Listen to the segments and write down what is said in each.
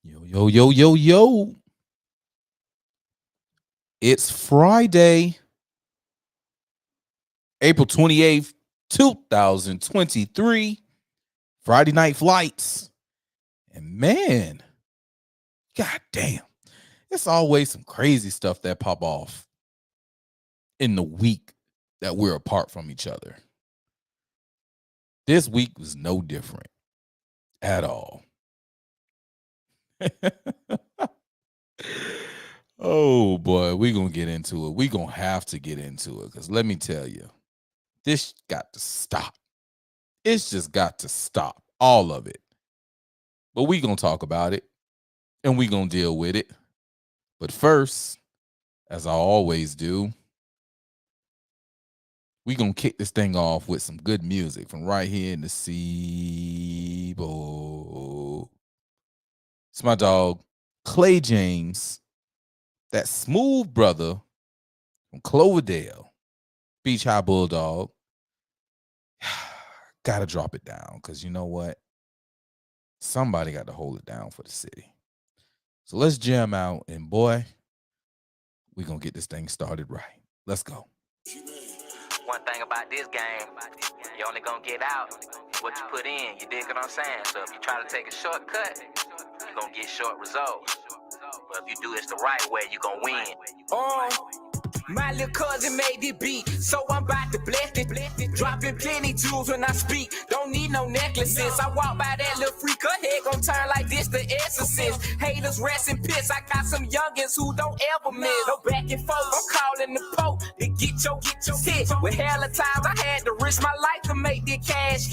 Yo, yo, yo, yo, yo. It's Friday, April 28th, 2023. Friday night flights. And man, god damn, it's always some crazy stuff that pop off in the week that we're apart from each other. This week was no different at all. Oh boy, we're gonna get into it. We're gonna have to get into it because let me tell you, this got to stop. It's just got to stop. All of it. But we gonna talk about it and we gonna deal with it. But first, as I always do, we gonna kick this thing off with some good music from right here in the Seaboard. It's my dog, Clay James, that smooth brother from Cloverdale, Beach High Bulldog. Gotta drop it down because you know what? Somebody got to hold it down for the city. So let's jam out, and boy, we gonna get this thing started right. Let's go. One thing about this game, you only gonna get out what you put in. You dig what I'm saying? So if you try to take a shortcut, you're gonna get short results. But if you do it the right way, you gonna win. My little cousin made it beat, so I'm about to bless it. Dropping plenty jewels when I speak, don't need no necklaces. I walk by that little freak, her head gon' turn like this, the exorcist. Haters rest in piss, I got some youngins who don't ever miss. No back and forth, I'm calling the Pope to get your hit. With hella times I had to risk my life to make this cash.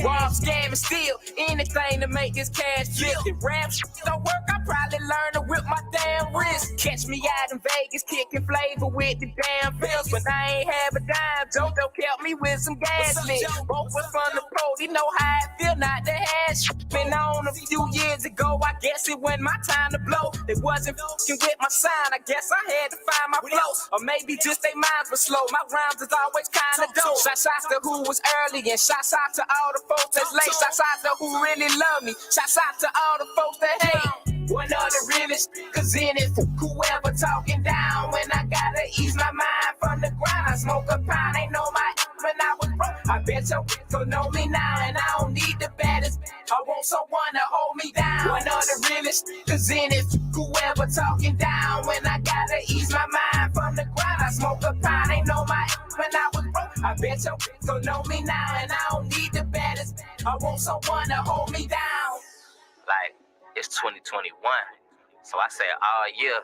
Rob, scam, and steal, anything to make this cash flip. If rap shit don't work, I probably learn to whip my damn wrist. Catch me out in Vegas, kicking flavor with the damn bills, but I ain't have a dime. Jojo kept me with some gas lit. Both was from the pro, he know how I feel not to have shit. Been on a few years ago, I guess it wasn't my time to blow. They wasn't fucking with my sign, I guess I had to find my flow. Or maybe just they minds were slow, my rhymes is always kinda dope. Shouts out to who was early, and shouts out to all the folks that's late. Shouts out to who really love me, shouts out to all the folks that hate. One of the realest cause in it, whoever talking down when I gotta ease my mind from the grind. I smoke a pound, ain't know my when I was broke. I bet your don't know me now, and I don't need the baddest. I want someone to hold me down. One of the realest cause in it, whoever talking down when I gotta ease my mind from the grind. I smoke a pound, ain't know my when I was broke. I bet your don't know me now, and I don't need the baddest. I want someone to hold me down. Like, it's 2021. So I say all year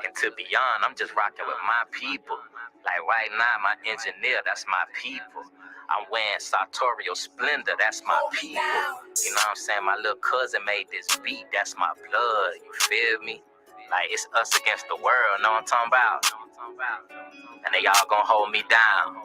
and to beyond, I'm just rocking with my people. Like right now, my engineer, that's my people. I'm wearing sartorial splendor, that's my people. You know what I'm saying? My little cousin made this beat, that's my blood. You feel me? Like it's us against the world, know what I'm talking about? And they all gonna hold me down.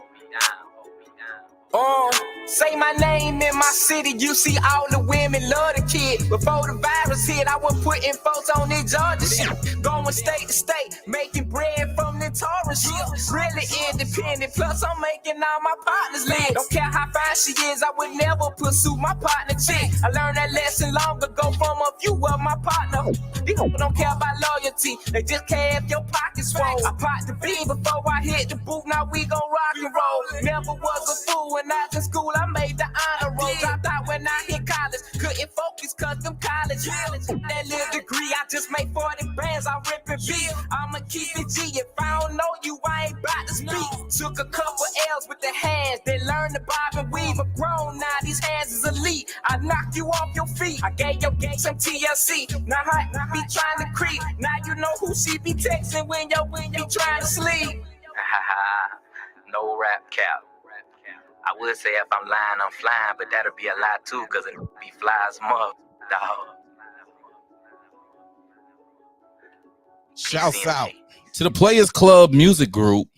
Say my name in my city, you see all the women love the kid. Before the virus hit, I was putting folks on this Georgia shit. Going state to state, making bread from the Taurus shit. Really independent, plus I'm making all my partners live. Don't care how fine she is, I would never pursue my partner chick. I learned that lesson long ago from a few of my partners. These people don't care about loyalty, they just care if your pocket's full. I popped the bean before I hit the boot, now we gon' rock and roll. Never was a fool when I was in school, I made the honor roll. Dropped out when I hit college, couldn't focus cause them college. That little degree, I just made 40 bands, I rip and beat. I'ma keep it G, if I don't know you, I ain't bout to speak. Took a couple L's with the hands, then learned to bob and weave. I'm grown now, these hands is elite. I knocked you off your feet, I gave your gang some TLC. Now I be trying to creep, now you know who she be texting when you trying to sleep. No rap cap. I would say if I'm lying, I'm flying, but that'll be a lie too, cause it be fly as mother, dog. Shouts out to the Players Club Music Group.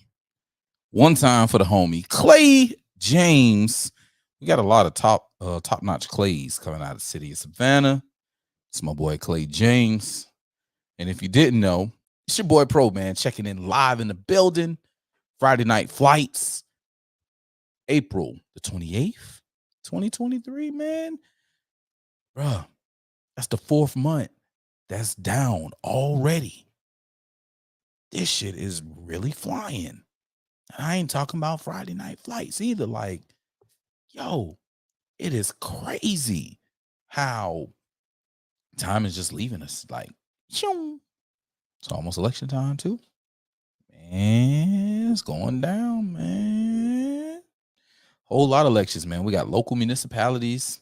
One time for the homie Clay James. We got a lot of top-notch Clays coming out of the city of Savannah. It's my boy Clay James. And if you didn't know, it's your boy Pro Man checking in live in the building. Friday night flights. April the 28th, 2023, man. Bruh, that's the 4th month. that's down already. This shit is really flying. I ain't talking about Friday night flights either. Like, yo, it is crazy how time is just leaving us. Like, shoom. It's almost election time too. Man, it's going down, man. Whole lot of elections, man. We got local municipalities,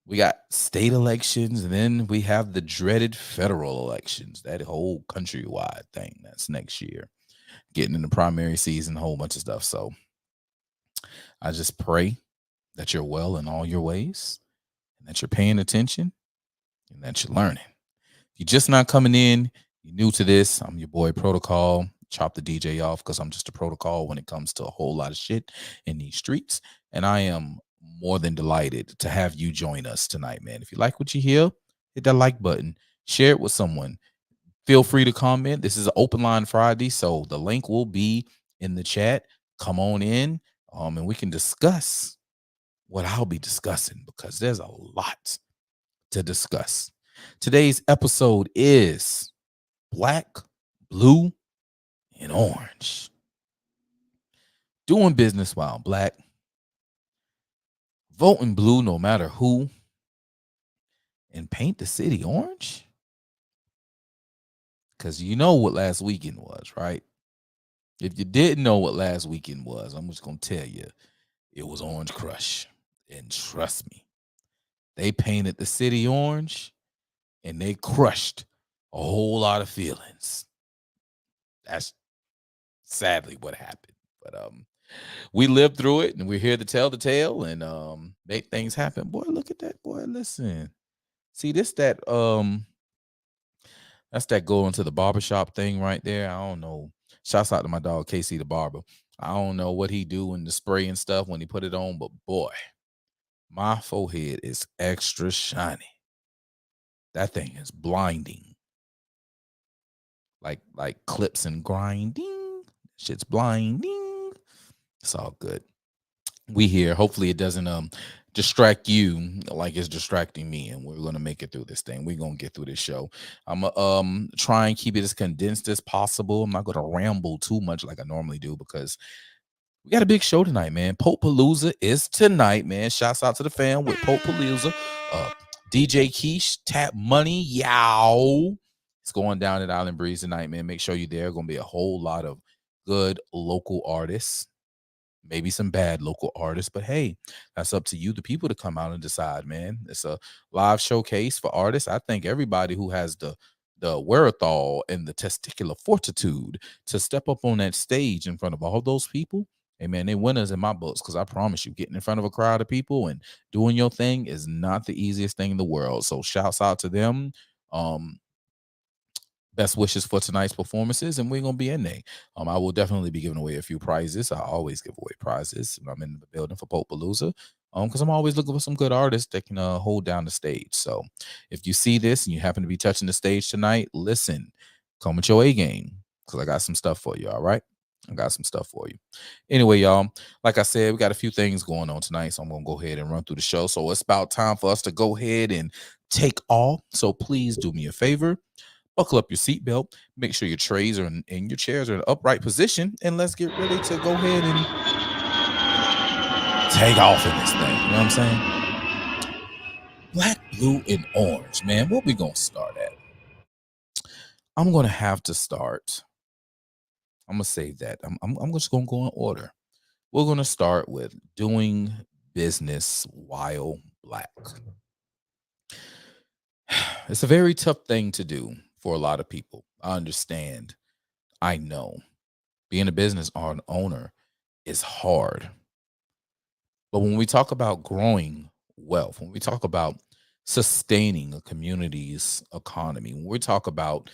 we got state elections, and then we have the dreaded federal elections, that whole countrywide thing. That's next year. Getting in the primary season, a whole bunch of stuff. So I just pray that you're well in all your ways, and that you're paying attention, and that you're learning. If you're just not coming in, you're new to this, I'm your boy Protocol. Chop the DJ off because I'm just a protocol when it comes to a whole lot of shit in these streets. And I am more than delighted to have you join us tonight, man. If you like what you hear, hit that like button, share it with someone. Feel free to comment. This is an open line Friday, so the link will be in the chat. Come on in, and we can discuss what I'll be discussing, because there's a lot to discuss. Today's episode is Black, Blue, and Orange. Doing business while black, voting blue no matter who, and paint the city orange? Because you know what last weekend was, right? If you didn't know what last weekend was, I'm just going to tell you, it was Orange Crush. And trust me, they painted the city orange and they crushed a whole lot of feelings. That's sadly what happened. But we lived through it, and we're here to tell the tale and make things happen. Boy, look at that. Boy, listen. See, that's that going to the barbershop thing right there. I don't know. Shouts out to my dog KC the barber. I don't know what he do in the spray and stuff when he put it on, but boy, my forehead is extra shiny. That thing is blinding. Like clips and grinding. Shit's blinding. It's all good. We here. Hopefully it doesn't distract you like it's distracting me, and we're gonna make it through this thing. We're gonna get through this show. I'm gonna try and keep it as condensed as possible. I'm not gonna ramble too much like I normally do, because we got a big show tonight, man. Pope Palooza is tonight, man. Shouts out to the fam with Pope Palooza. DJ Keish, Tap Money, yow. It's going down at Island Breeze tonight, man. Make sure you're there. Gonna be a whole lot of good local artists. Maybe some bad local artists, but hey, that's up to you, the people, to come out and decide, man. It's a live showcase for artists. I think everybody who has the wherewithal and the testicular fortitude to step up on that stage in front of all those people, hey man, they winners in my books. Because I promise you, getting in front of a crowd of people and doing your thing is not the easiest thing in the world. So shouts out to them. Best wishes for tonight's performances, and we're gonna be in there. I will definitely be giving away a few prizes. I always give away prizes when I'm in the building for Pope Palooza, because I'm always looking for some good artists that can hold down the stage. So if you see this and you happen to be touching the stage tonight, listen, come with your A game, because I got some stuff for you. All right, I got some stuff for you. Anyway, y'all, like I said, we got a few things going on tonight, so I'm gonna go ahead and run through the show. So it's about time for us to go ahead and take off. So please do me a favor. Buckle up your seatbelt. Make sure your trays are in your chairs are in an upright position, and let's get ready to go ahead and take off in this thing. You know what I'm saying? Black, blue, and orange, man. What we gonna start at? I'm gonna have to start. I'm gonna save that. I'm just gonna go in order. We're gonna start with doing business while black. It's a very tough thing to do for a lot of people. I understand. I know. Being a business owner is hard. But when we talk about growing wealth, when we talk about sustaining a community's economy, when we talk about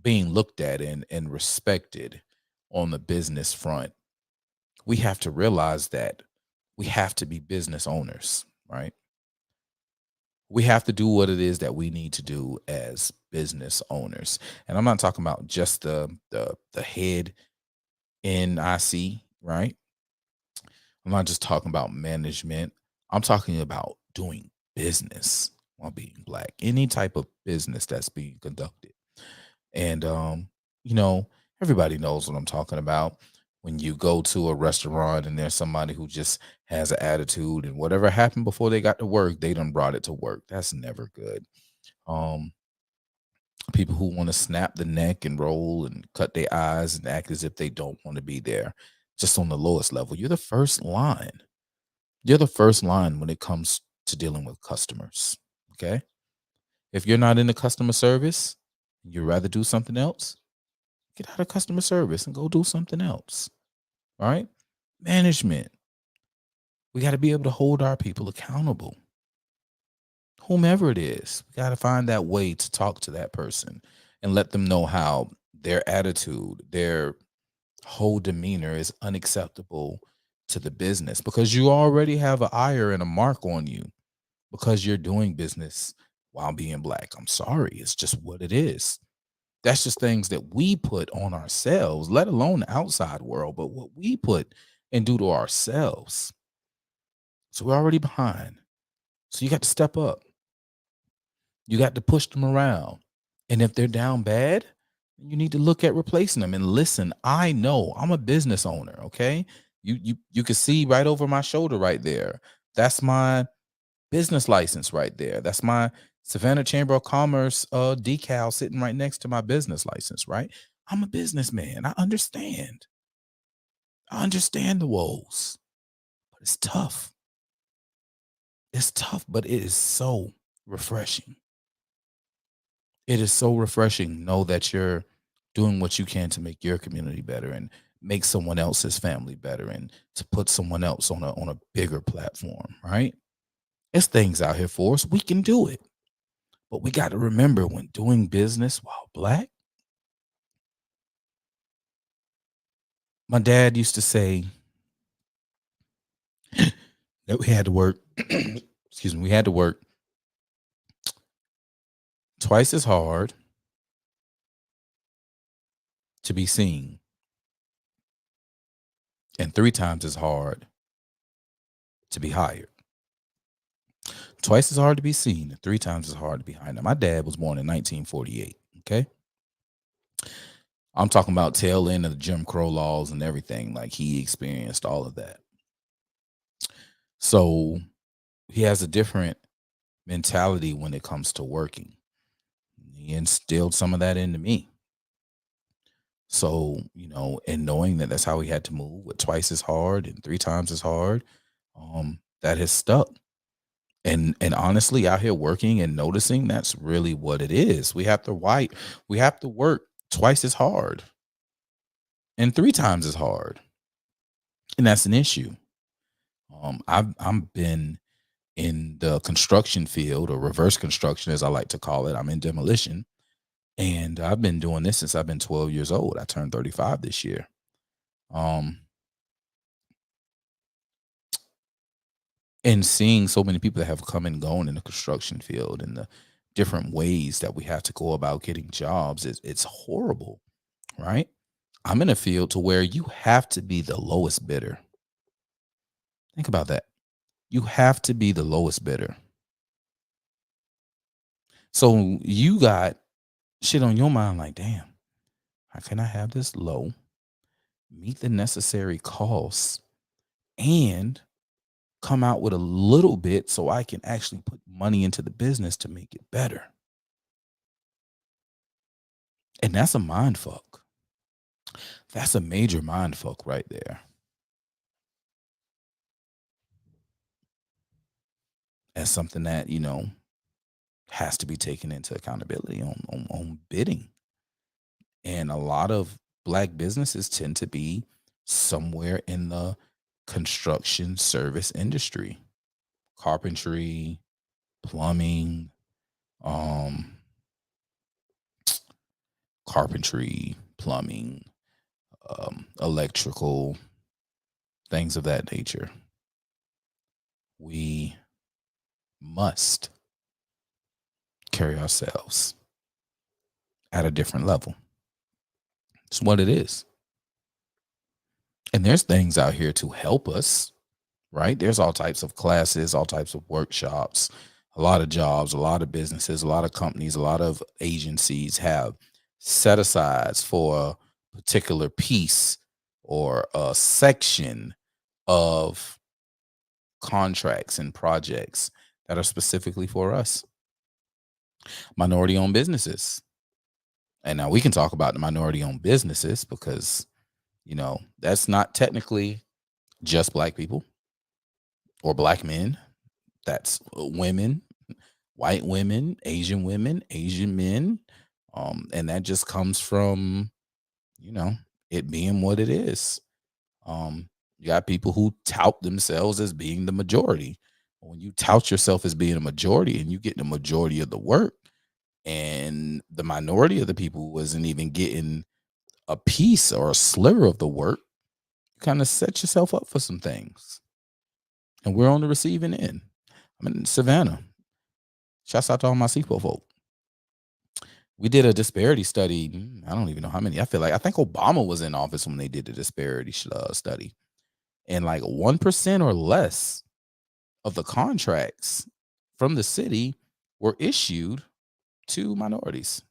being looked at and respected on the business front, we have to realize that we have to be business owners, right? We have to do what it is that we need to do as business owners. And I'm not talking about just the head NIC, right? I'm not just talking about management. I'm talking about doing business, while being black. Any type of business that's being conducted. And you know, everybody knows what I'm talking about. When you go to a restaurant and there's somebody who just has an attitude, and whatever happened before they got to work, they done brought it to work. That's never good. Um, People who want to snap the neck and roll and cut their eyes and act as if they don't want to be there, just on the lowest level. You're the first line. You're the first line when it comes to dealing with customers. Okay. If you're not in the customer service, you'd rather do something else, get out of customer service and go do something else. All right. Management. We got to be able to hold our people accountable. Whomever it is, we got to find that way to talk to that person and let them know how their attitude, their whole demeanor is unacceptable to the business, because you already have an ire and a mark on you because you're doing business while being black. I'm sorry. It's just what it is. That's just things that we put on ourselves, let alone the outside world, but what we put and do to ourselves. So we're already behind. So you got to step up. You got to push them around. And if they're down bad, you need to look at replacing them. And listen, I know I'm a business owner. Okay. You can see right over my shoulder right there. That's my business license right there. That's my Savannah Chamber of Commerce decal sitting right next to my business license, right? I'm a businessman. I understand. I understand the woes, but it's tough. It's tough, but it is so refreshing. It is so refreshing. Know that you're doing what you can to make your community better and make someone else's family better and to put someone else on a bigger platform, right? There's things out here for us. We can do it. But we got to remember, when doing business while black, my dad used to say that we had to work, excuse me, we had to work twice as hard to be seen and 3 times as hard to be hired. Twice as hard to be seen and 3 times as hard to be hired. Now, my dad was born in 1948. Okay. I'm talking about tail end of the Jim Crow laws and everything. Like, he experienced all of that. So he has a different mentality when it comes to working. He instilled some of that into me. So, you know, and knowing that that's how he had to move, with twice as hard and 3 times as hard, that has stuck. And honestly, out here working and noticing, that's really what it is. We have to work twice as hard and 3 times as hard. And that's an issue. I've been in the construction field, or reverse construction, as I like to call it. I'm in demolition. And I've been doing this since I've been 12 years old. I turned 35 this year. And seeing so many people that have come and gone in the construction field and the different ways that we have to go about getting jobs, it's horrible, right? I'm in a field to where you have to be the lowest bidder. Think about that. You have to be the lowest bidder. So you got shit on your mind like, damn, how can I have this low, meet the necessary costs, and come out with a little bit so I can actually put money into the business to make it better? And that's a mind fuck. That's a major mind fuck right there. That's something that, you know, has to be taken into accountability on bidding. And a lot of black businesses tend to be somewhere in the construction service industry, carpentry, plumbing, electrical, things of that nature. We must carry ourselves at a different level. It's what it is. And there's things out here to help us, right? There's all types of classes, all types of workshops, a lot of jobs, a lot of businesses, a lot of companies, a lot of agencies have set asides for a particular piece or a section of contracts and projects that are specifically for us, minority owned businesses. And now we can talk about the minority owned businesses because, that's not technically just black people or black men. That's women, white women, Asian men. And that just comes from, it being what it is. You got people who tout themselves as being the majority. When you tout yourself as being a majority and you get the majority of the work, and the minority of the people wasn't even getting a piece or a sliver of the work, you kind of set yourself up for some things. And we're on the receiving end. I'm in Savannah. Shouts out to all my SEPO folk. We did a disparity study. I don't even know how many. I think Obama was in office when they did the disparity study. And like 1% or less of the contracts from the city were issued to minorities.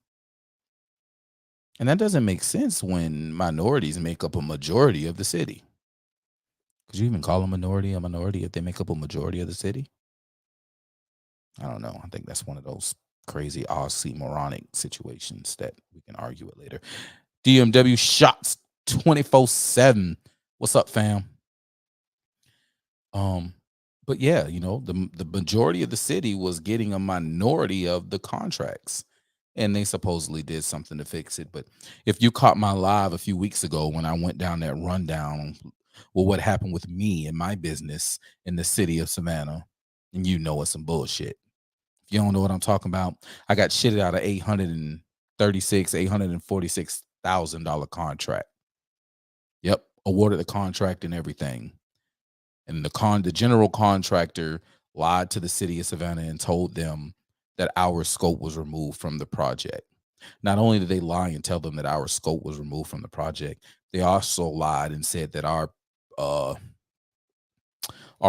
And that doesn't make sense when minorities make up a majority of the city. Could you even call a minority if they make up a majority of the city? I don't know. I think that's one of those crazy oxymoronic situations that we can argue it later. DMW shots 24/7. What's up, fam? But yeah, the majority of the city was getting a minority of the contracts, and they supposedly did something to fix it. But if you caught my live a few weeks ago when I went down that rundown, well, what happened with me and my business in the city of Savannah, and it's some bullshit. If you don't know what I'm talking about, I got shitted out of $846,000 contract. Yep, awarded the contract and everything. And the general contractor lied to the city of Savannah and told them that our scope was removed from the project. Not only did they lie and tell them that our scope was removed from the project, they also lied and said that our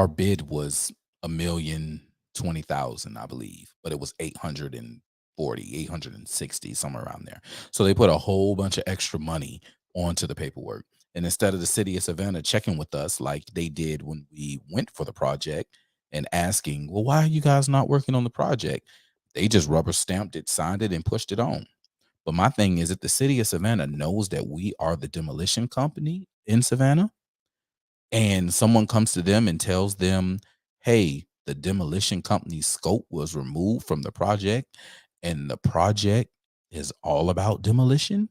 bid was $1,020,000, I believe, but it was 860, somewhere around there. So they put a whole bunch of extra money onto the paperwork. And instead of the city of Savannah checking with us like they did when we went for the project and asking, well, why are you guys not working on the project? They just rubber stamped it, signed it, and pushed it on. But my thing is, if the city of Savannah knows that we are the demolition company in Savannah, and someone comes to them and tells them, hey, the demolition company's scope was removed from the project, and the project is all about demolition,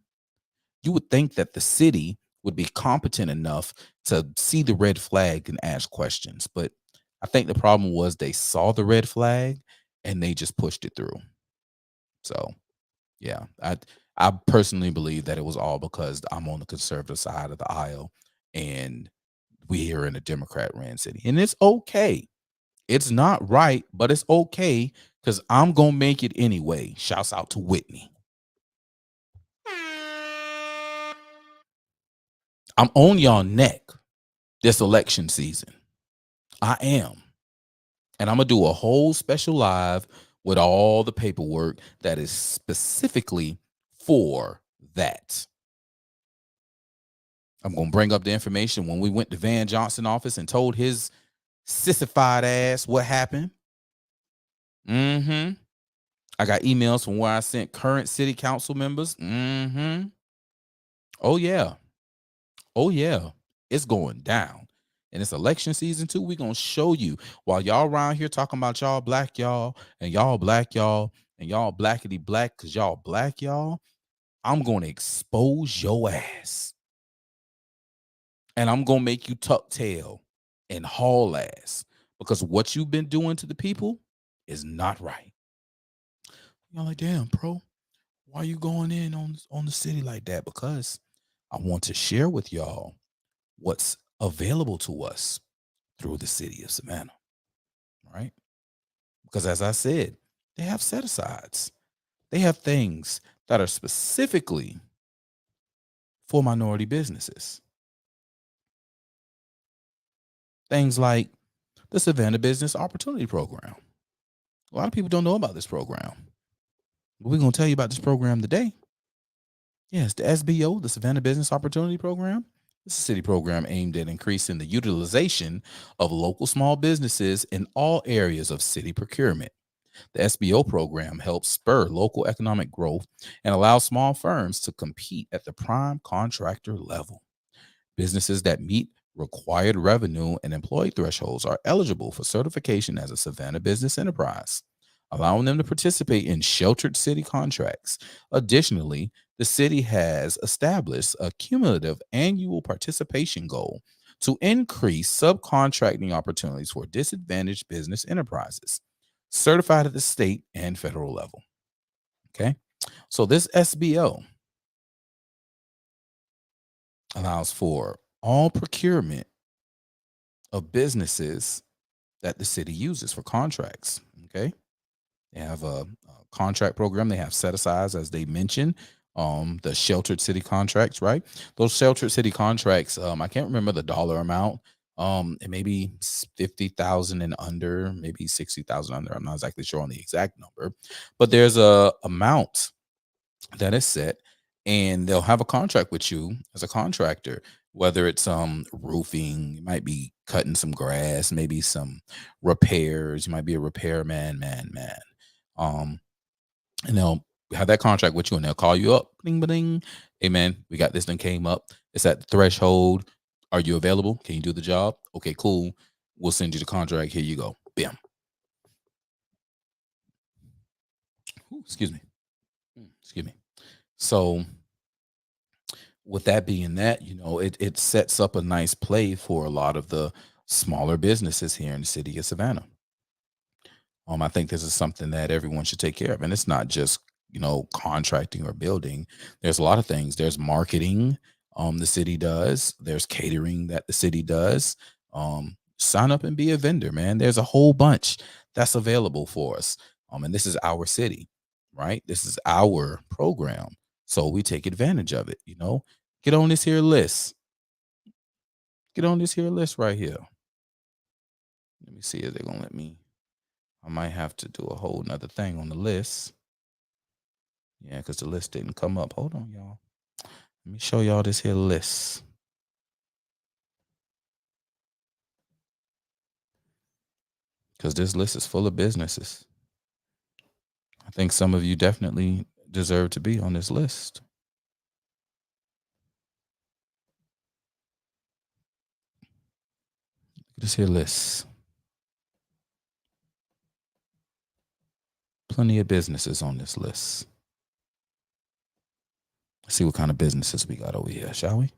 you would think that the city would be competent enough to see the red flag and ask questions. But I think the problem was they saw the red flag and they just pushed it through. So, yeah, I personally believe that it was all because I'm on the conservative side of the aisle and we here in a Democrat-ran city. And it's okay. It's not right, but it's okay because I'm going to make it anyway. Shouts out to Whitney. I'm on y'all neck this election season. I am. And I'm going to do a whole special live with all the paperwork that is specifically for that. I'm going to bring up the information when we went to Van Johnson office and told his sissified ass what happened. I got emails from where I sent current city council members. Oh, yeah. It's going down. And it's election season too. We're going to show you while y'all around here talking about y'all black y'all and y'all black y'all and y'all blackity black because y'all black y'all. I'm going to expose your ass. And I'm going to make you tuck tail and haul ass because what you've been doing to the people is not right. Y'all like, damn, bro, why are you going in on the city like that? Because I want to share with y'all what's available to us through the city of Savannah, right? Because as I said, they have set-asides. They have things that are specifically for minority businesses. Things like the Savannah Business Opportunity Program. A lot of people don't know about this program. But we're going to tell you about this program today. Yes, the SBO, the Savannah Business Opportunity Program. This is a city program aimed at increasing the utilization of local small businesses in all areas of city procurement. The SBO program helps spur local economic growth and allows small firms to compete at the prime contractor level. Businesses that meet required revenue and employee thresholds are eligible for certification as a Savannah business enterprise, allowing them to participate in sheltered city contracts. Additionally, the city has established a cumulative annual participation goal to increase subcontracting opportunities for disadvantaged business enterprises, certified at the state and federal level. Okay, so this SBO allows for all procurement of businesses that the city uses for contracts. Okay, they have a contract program. They have set asides, as they mentioned, the sheltered city contracts, right? Those sheltered city contracts, I can't remember the dollar amount. It may be 50,000 and under, maybe 60,000 under. I'm not exactly sure on the exact number, but there's a amount that is set, and they'll have a contract with you as a contractor, whether it's roofing, you might be cutting some grass, maybe some repairs, you might be a repairman, man. Um, and they'll have that contract with you, and they'll call you up, bling bling. Hey man, we got this thing came up. It's at the threshold. Are you available? Can you do the job? Okay, cool. We'll send you the contract. Here you go. Bam. Ooh, excuse me. Excuse me. So with that being that, it sets up a nice play for a lot of the smaller businesses here in the city of Savannah. I think this is something that everyone should take care of. And it's not just, contracting or building. There's a lot of things. There's marketing, the city does. There's catering that the city does. Sign up and be a vendor, man. There's a whole bunch that's available for us. And this is our city, right? This is our program. So we take advantage of it, Get on this here list. Get on this here list right here. Let me see if they're gonna let me. I might have to do a whole nother thing on the list. Yeah, because the list didn't come up. Hold on, y'all. Let me show y'all this here list. Because this list is full of businesses. I think some of you definitely deserve to be on this list. Look at this here list. Plenty of businesses on this list. Let's see what kind of businesses we got over here, shall we?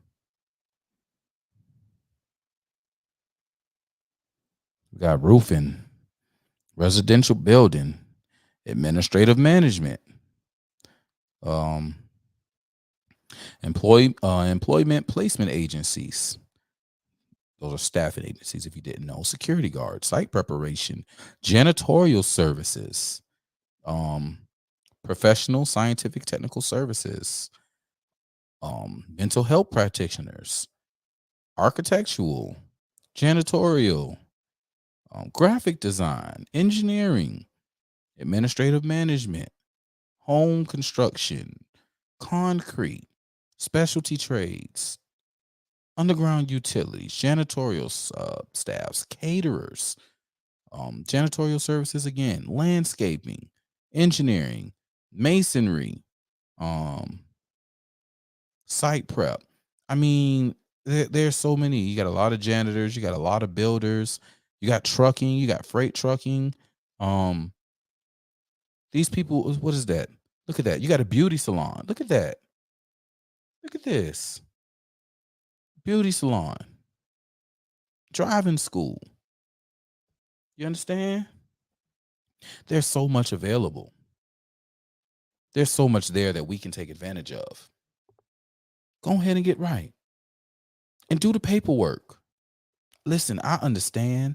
We got roofing, residential building, administrative management, employment placement agencies. Those are staffing agencies, if you didn't know. Security guards, site preparation, janitorial services, professional, scientific, technical services, mental health practitioners, architectural, janitorial, graphic design, engineering, administrative management, home construction, concrete, specialty trades, underground utilities, janitorial staffs, caterers, janitorial services again, landscaping, engineering, masonry, site prep. I mean, there's so many. You got a lot of janitors, you got a lot of builders, you got trucking, you got freight trucking. These people, what is that? Look at that. You got a beauty salon. Look at that. Look at this. Beauty salon. Driving school. You understand? There's so much available. There's so much there that we can take advantage of. Go ahead and get right. And do the paperwork. Listen, I understand.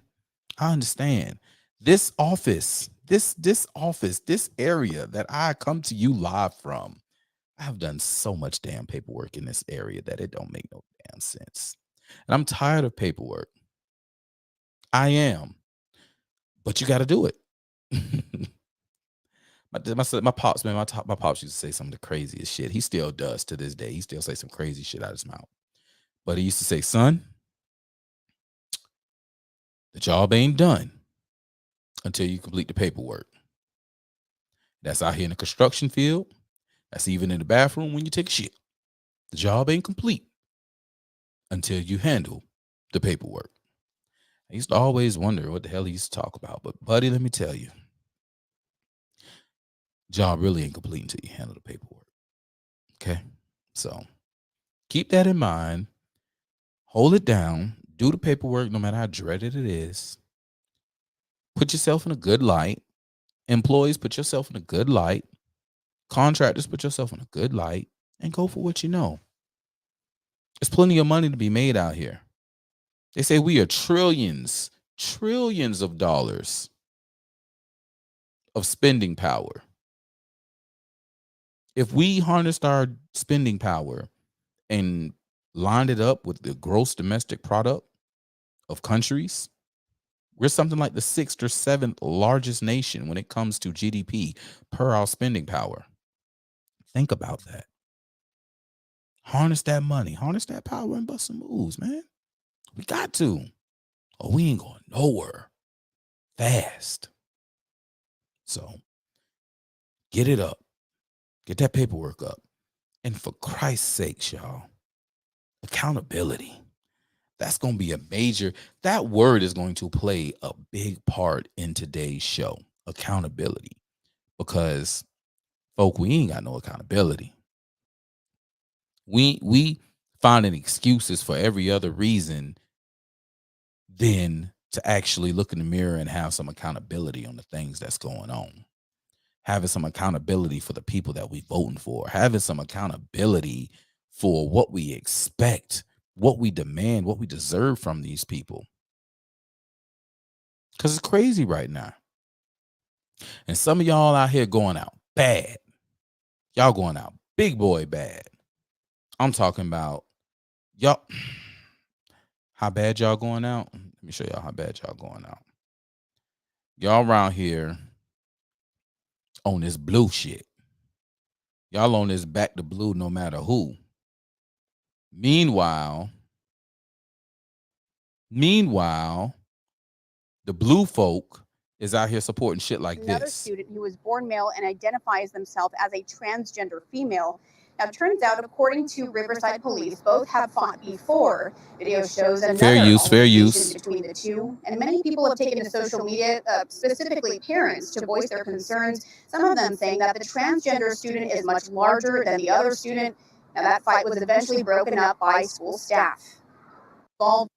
This office, this area that I come to you live from, I have done so much damn paperwork in this area that it don't make no damn sense. And I'm tired of paperwork. I am. But you got to do it. My pops, man, my pops used to say some of the craziest shit. He still does to this day. He still say some crazy shit out of his mouth. But he used to say, son, the job ain't done until you complete the paperwork. That's out here in the construction field. That's even in the bathroom when you take a shit. The job ain't complete until you handle the paperwork. I used to always wonder what the hell he used to talk about. But buddy, let me tell you, job really ain't complete until you handle the paperwork. Okay? So keep that in mind. Hold it down. Do the paperwork no matter how dreaded it is. Put yourself in a good light. Employees, put yourself in a good light. Contractors, put yourself in a good light and go for what you know. There's plenty of money to be made out here. They say we are trillions of dollars of spending power. If we harnessed our spending power and lined it up with the gross domestic product of countries, we're something like the 6th or 7th largest nation when it comes to GDP per our spending power. Think about that. Harness that money, harness that power, and bust some moves, man. We got to, or we ain't going nowhere fast. So get it up. Get that paperwork up. And for Christ's sake, y'all, accountability. That's going to be a major, that word is going to play a big part in today's show, accountability. Because, folk, we ain't got no accountability. We finding excuses for every other reason than to actually look in the mirror and have some accountability on the things that's going on. Having some accountability for the people that we voting for. Having some accountability for what we expect, what we demand, what we deserve from these people. Because it's crazy right now. And some of y'all out here going out bad. Y'all going out big boy bad. I'm talking about y'all. How bad y'all going out? Let me show y'all how bad y'all going out. Y'all around here on this blue shit. Y'all on this back to blue no matter who. Meanwhile, the blue folk is out here supporting shit like Another this. student who was born male and identifies themselves as a transgender female. Now, it turns out, according to Riverside Police, both have fought before. Video shows another Fair use. between the two, and many people have taken to social media, specifically parents, to voice their concerns. Some of them saying that the transgender student is much larger than the other student. Now, that fight was eventually broken up by school staff. A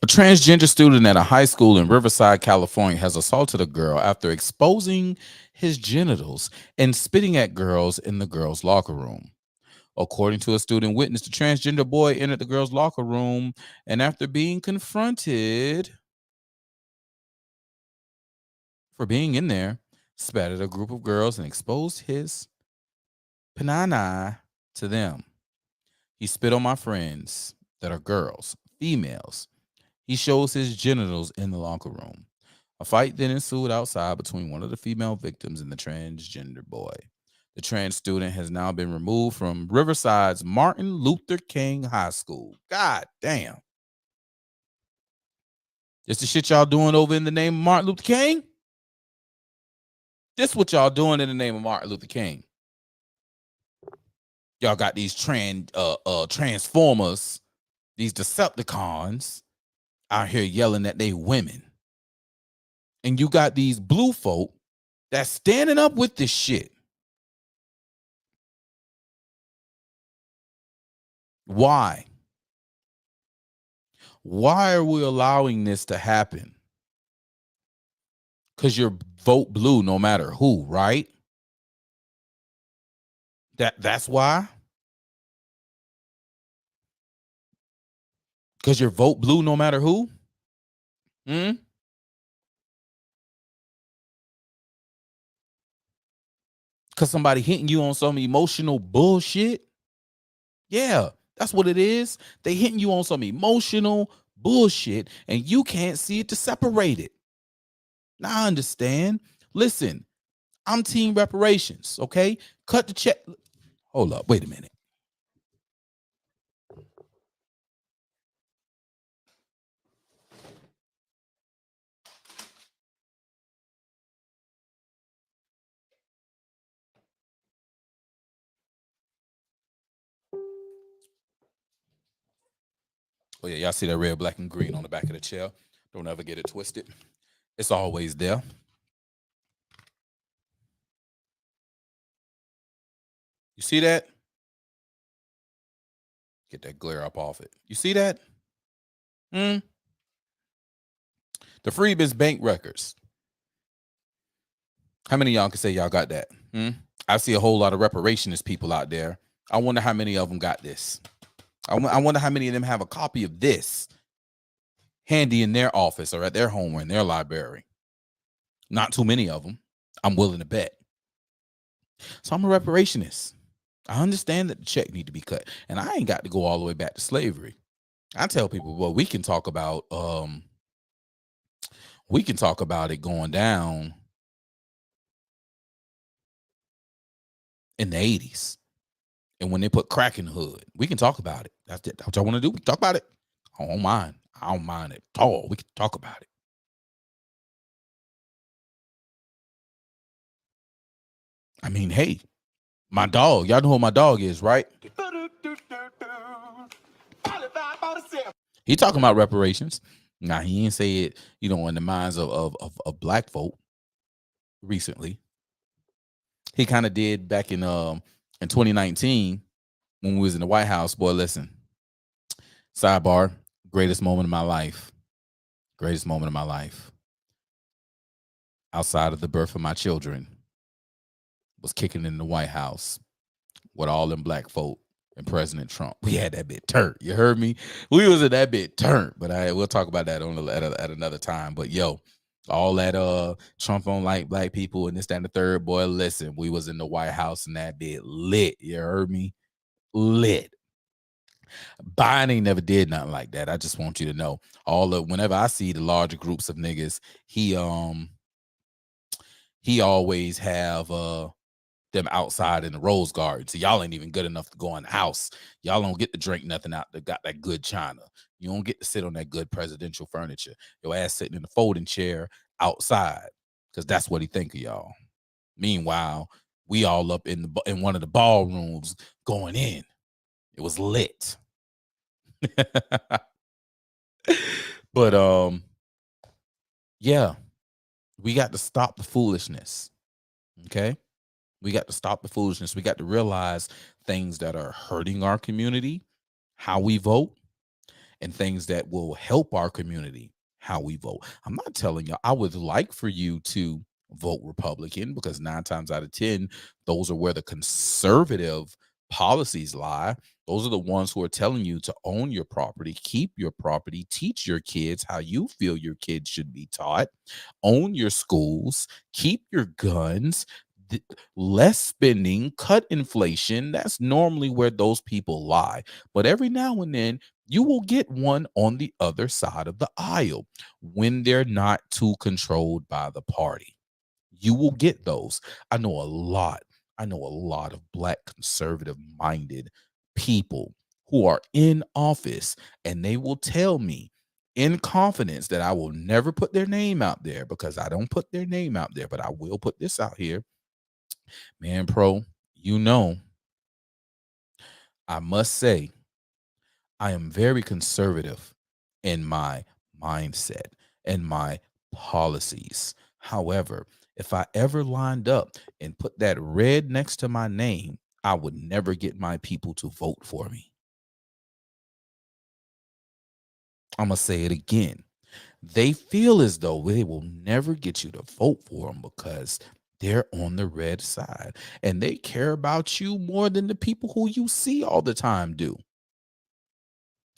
transgender student at a high school in Riverside, California, has assaulted a girl after exposing his genitals and spitting at girls in the girls' locker room. According to a student witness, the transgender boy entered the girls' locker room and, after being confronted for being in there, spat at a group of girls and exposed his panana to them. He spit on my friends that are girls, females. He shows his genitals in the locker room. A fight then ensued outside between one of the female victims and the transgender boy. The trans student has now been removed from Riverside's Martin Luther King High School. God damn. This the shit y'all doing over in the name of Martin Luther King? This what y'all doing in the name of Martin Luther King. Y'all got these transformers, these Decepticons out here yelling that they women. And you got these blue folk that's standing up with this shit. Why? Why are we allowing this to happen? Because you're vote blue no matter who, right? That's why? Because you're vote blue no matter who? Because somebody hitting you on some emotional bullshit? Yeah, that's what it is. They hitting you on some emotional bullshit and you can't see it to separate it. Now I understand. Listen, I'm team reparations. Okay, cut the check. Hold up, wait a minute. Oh yeah, y'all see that red, black, and green on the back of the chair? Don't ever get it twisted. It's always there. You see that? Get that glare up off it. You see that? The Freebins Bank records. How many of y'all can say y'all got that? I see a whole lot of reparationist people out there. I wonder how many of them got this. I wonder how many of them have a copy of this handy in their office or at their home or in their library. Not too many of them, I'm willing to bet. So I'm a reparationist. I understand that the check need to be cut, and I ain't got to go all the way back to slavery. I tell people, well, we can talk about it going down in the 80s. And when they put crack in the hood, we can talk about it. That's what y'all want to do. We can talk about it. I don't mind. I don't mind it at all. We can talk about it. I mean, hey, my dog. Y'all know who my dog is, right? He talking about reparations. Now, he ain't say it, in the minds of black folk recently. He kind of did back in 2019 when we was in the White House. Boy, listen. Sidebar, greatest moment of my life. Greatest moment of my life. Outside of the birth of my children, was kicking in the White House with all them black folk and President Trump. We had that bit turned. You heard me? We was in that bit turned. But we'll talk about that at another time. But yo, all that Trump don't like black people and this, that, and the third. Boy, listen, we was in the White House and that bit lit. You heard me? Lit. Biden ain't never did nothing like that. I just want you to know. Whenever I see the larger groups of niggas, he always have them outside in the Rose Garden. So y'all ain't even good enough to go in the house. Y'all don't get to drink nothing out that got that good china. You don't get to sit on that good presidential furniture. Your ass sitting in the folding chair outside, because that's what he think of y'all. Meanwhile, we all up in one of the ballrooms going in. It was lit. But yeah, we got to stop the foolishness. Okay? We got to stop the foolishness. We got to realize things that are hurting our community, how we vote, and things that will help our community, how we vote. I'm not telling you, I would like for you to vote Republican, because 9 times out of 10, those are where the conservative policies lie. Those are the ones who are telling you to own your property, keep your property, teach your kids how you feel your kids should be taught, own your schools, keep your guns, less spending, cut inflation. That's normally where those people lie. But every now and then, you will get one on the other side of the aisle when they're not too controlled by the party. You will get those. I know a lot of black conservative-minded people who are in office, and they will tell me in confidence that I will never put their name out there, because I don't put their name out there, but I will put this out here. Man, Pro, I must say, I am very conservative in my mindset and my policies. However, if I ever lined up and put that red next to my name, I would never get my people to vote for me. I'm going to say it again. They feel as though they will never get you to vote for them because they're on the red side, and they care about you more than the people who you see all the time do.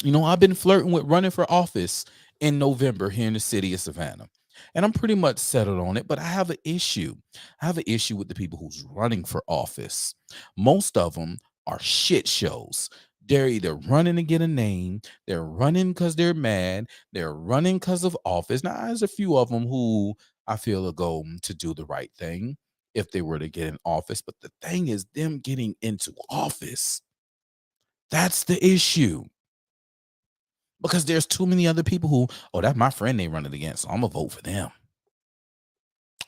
I've been flirting with running for office in November here in the city of Savannah, and I'm pretty much settled on it, but I have an issue. I have an issue with the people who's running for office. Most of them are shit shows. They're either running to get a name, they're running because they're mad, they're running because of office. Now, there's a few of them who I feel are going to do the right thing, if they were to get in office. But the thing is, them getting into office, that's the issue. Because there's too many other people who, oh, that's my friend they running against, so I'm gonna vote for them.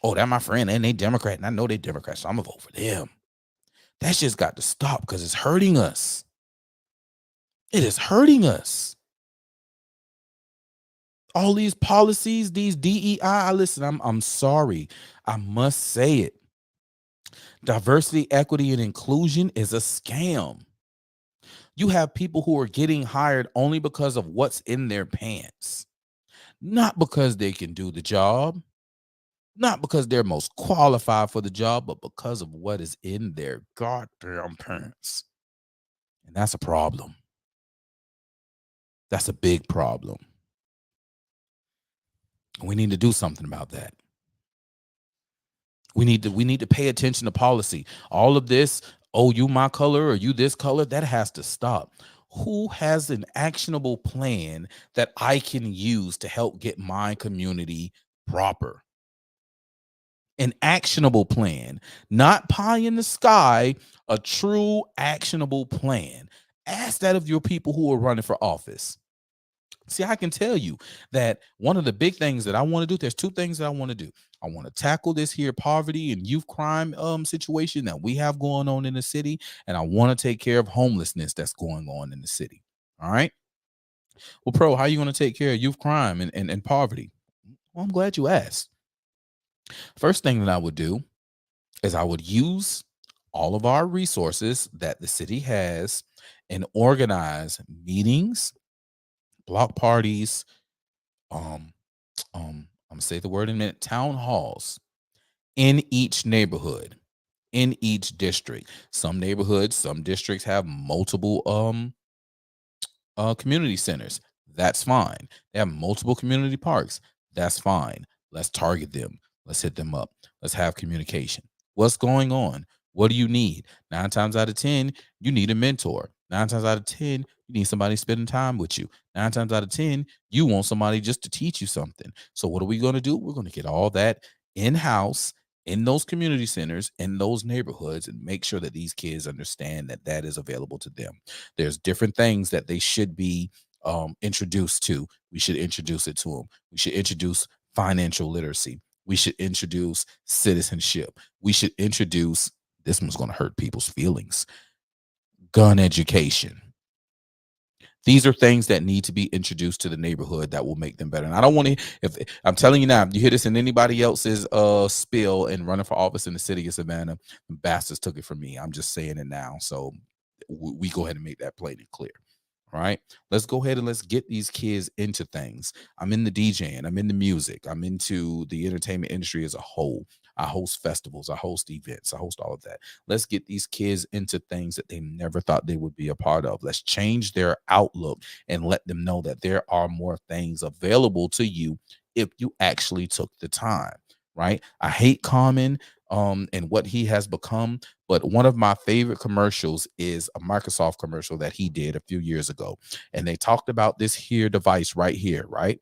Oh, that's my friend and they Democrat, and I know they Democrat, so I'm gonna vote for them. That's just got to stop because it's hurting us. It is hurting us. All these policies, these DEI, listen, I'm sorry. I must say it. Diversity, equity, and inclusion is a scam. You have people who are getting hired only because of what's in their pants, not because they can do the job, not because they're most qualified for the job, but because of what is in their goddamn pants. And that's a problem. That's a big problem. We need to do something about that. We need to pay attention to policy. All of this, oh, you my color or you this color, that has to stop. Who has an actionable plan that I can use to help get my community proper? An actionable plan, not pie in the sky, a true actionable plan. Ask that of your people who are running for office. See, I can tell you that one of the big things that I want to do, there's two things that I want to do. I want to tackle this here poverty and youth crime situation that we have going on in the city, and I want to take care of homelessness that's going on in the city. All right. Well, Pro, how are you going to take care of youth crime and poverty? Well, I'm glad you asked. First thing that I would do is I would use all of our resources that the city has and organize meetings, block parties, I'm gonna say the word in a minute, town halls in each neighborhood, in each district. Some neighborhoods, some districts have multiple community centers. That's fine. They have multiple community parks. That's fine. Let's target them. Let's hit them up. Let's have communication. What's going on? What do you need? 9 times out of 10, you need a mentor. 9 times out of 10, you need somebody spending time with you. 9 times out of 10, you want somebody just to teach you something. So what are we going to do? We're going to get all that in-house in those community centers, in those neighborhoods, and make sure that these kids understand that that is available to them. There's different things that they should be introduced to. We should introduce it to them. We should introduce financial literacy. We should introduce citizenship. We should introduce, this one's going to hurt people's feelings, gun education. These are things that need to be introduced to the neighborhood that will make them better. And I don't want to, if I'm telling you now, if you hear this in anybody else's spill and running for office in the city of Savannah, the bastards took it from me. I'm just saying it now. So we go ahead and make that plain and clear. All right, let's go ahead and let's get these kids into things. I'm in the DJing, I'm in the music, I'm into the entertainment industry as a whole. I host festivals, I host events, I host all of that. Let's get these kids into things that they never thought they would be a part of. Let's change their outlook and let them know that there are more things available to you if you actually took the time. Right? I hate Common and what he has become, but one of my favorite commercials is a Microsoft commercial that he did a few years ago, and they talked about this here device right here, right?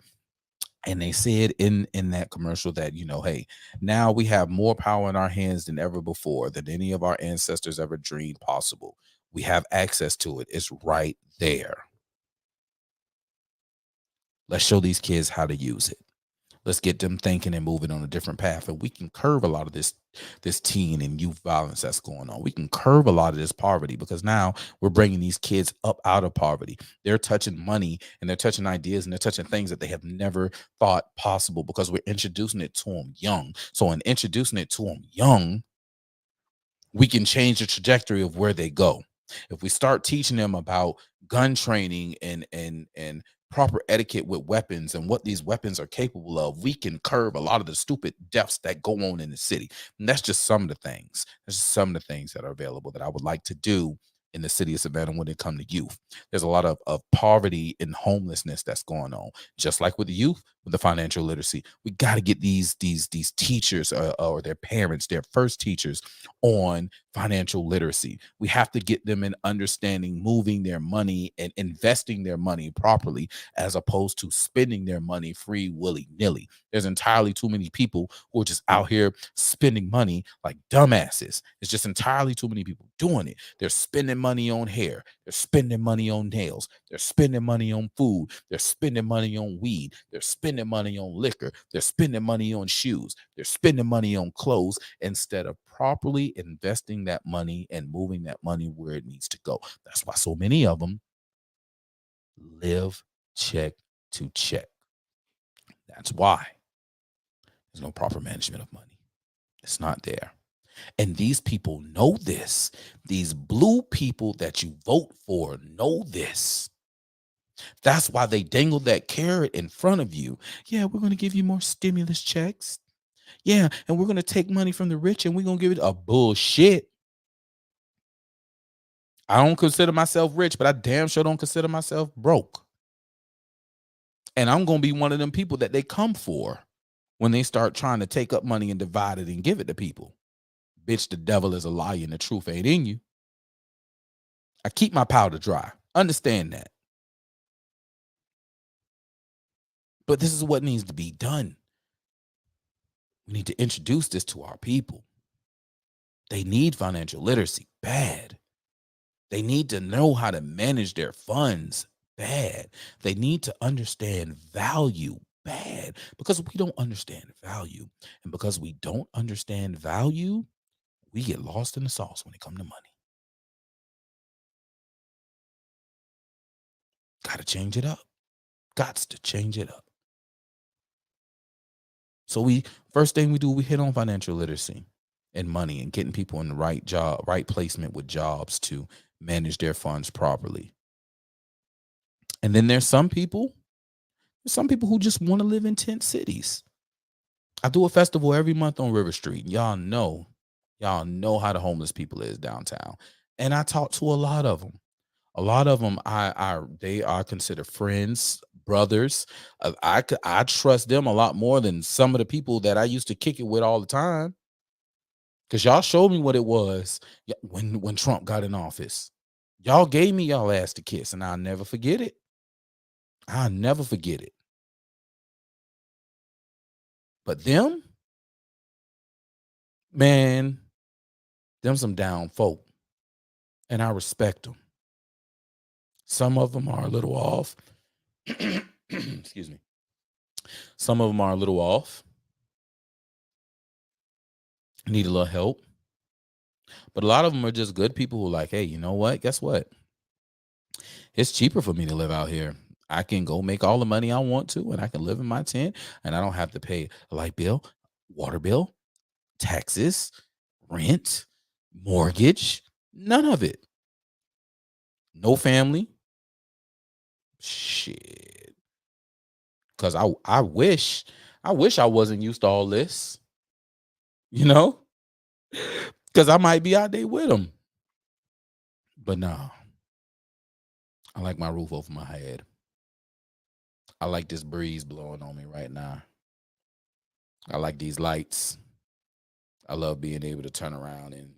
And they said in that commercial that, you know, hey, now we have more power in our hands than ever before, than any of our ancestors ever dreamed possible. We have access to it. It's right there. Let's show these kids how to use it. Let's get them thinking and moving on a different path. And we can curb a lot of this teen and youth violence that's going on. We can curb a lot of this poverty, because now we're bringing these kids up out of poverty. They're touching money and they're touching ideas and they're touching things that they have never thought possible, because we're introducing it to them young. So in introducing it to them young, we can change the trajectory of where they go. If we start teaching them about gun training and proper etiquette with weapons and what these weapons are capable of, we can curb a lot of the stupid deaths that go on in the city. And that's just some of the things. That's just some of the things that are available that I would like to do in the city of Savannah when it comes to youth. There's a lot of poverty and homelessness that's going on. Just like with the youth, with the financial literacy, we got to get these teachers or their parents, their first teachers on financial literacy. We have to get them in understanding moving their money and investing their money properly, as opposed to spending their money free willy-nilly. There's entirely too many people who are just out here spending money like dumbasses. It's just entirely too many people doing it. They're spending money on hair. They're spending money on nails. They're spending money on food. They're spending money on weed. They're spending money on liquor. They're spending money on shoes. They're spending money on clothes instead of properly investing that money and moving that money where it needs to go. That's why so many of them live check to check. That's why there's no proper management of money. It's not there. And these people know this. These blue people that you vote for know this. That's why they dangle that carrot in front of you. Yeah, we're going to give you more stimulus checks. Yeah, and we're going to take money from the rich and we're going to give it a bullshit. I don't consider myself rich, but I damn sure don't consider myself broke. And I'm going to be one of them people that they come for when they start trying to take up money and divide it and give it to people. Bitch, the devil is a liar and the truth ain't in you. I keep my powder dry. Understand that. But this is what needs to be done. We need to introduce this to our people. They need financial literacy bad. They need to know how to manage their funds bad. They need to understand value bad, because we don't understand value. And because we don't understand value, we get lost in the sauce when it comes to money. Got to change it up. Gots to change it up. So first thing we do, we hit on financial literacy and money and getting people in the right job, right placement with jobs to manage their funds properly. And then there's some people who just want to live in tent cities. I do a festival every month on River Street. Y'all know how the homeless people is downtown. And I talk to a lot of them. A lot of them, they are considered friends, brothers. I trust them a lot more than some of the people that I used to kick it with all the time. Because y'all showed me what it was when Trump got in office. Y'all gave me y'all ass to kiss, and I'll never forget it. I'll never forget it. But them, man, them some down folk. And I respect them. Some of them are a little off. Excuse me. Some of them are a little off. Need a little help. But a lot of them are just good people who are like, hey, you know what? Guess what? It's cheaper for me to live out here. I can go make all the money I want to, and I can live in my tent, and I don't have to pay a light bill, water bill, taxes, rent, mortgage, none of it. No family. Shit. Because I wish I wasn't used to all this, because I might be out there with them. But no, I like my roof over my head. I like this breeze blowing on me right now. I like these lights. I love being able to turn around and,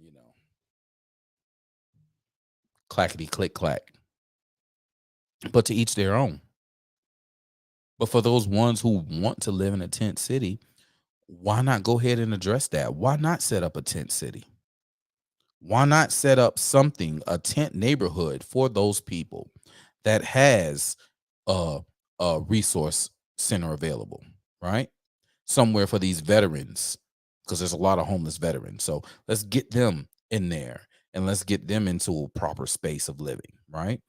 clackety click clack. But to each their own. But for those ones who want to live in a tent city, why not go ahead and address that? Why not set up a tent city? Why not set up a tent neighborhood for those people that has a resource center available, right? Somewhere for these veterans, because there's a lot of homeless veterans. So let's get them in there and let's get them into a proper space of living, right?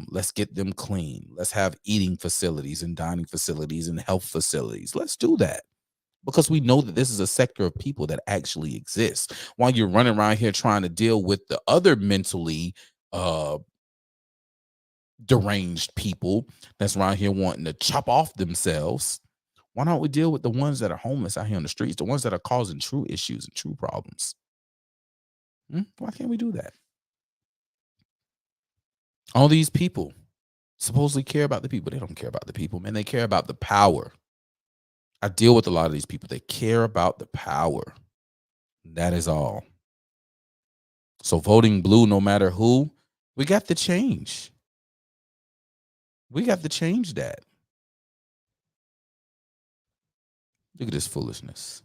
Let's get them clean. Let's have eating facilities and dining facilities and health facilities. Let's do that, because we know that this is a sector of people that actually exists. While you're running around here trying to deal with the other mentally deranged people that's around here wanting to chop off themselves, why don't we deal with the ones that are homeless out here on the streets, the ones that are causing true issues and true problems? Why can't we do that? All these people supposedly care about the people. They don't care about the people, man. They care about the power. I deal with a lot of these people. They care about the power. That is all. So voting blue, no matter who, we got to change. We got to change that. Look at this foolishness.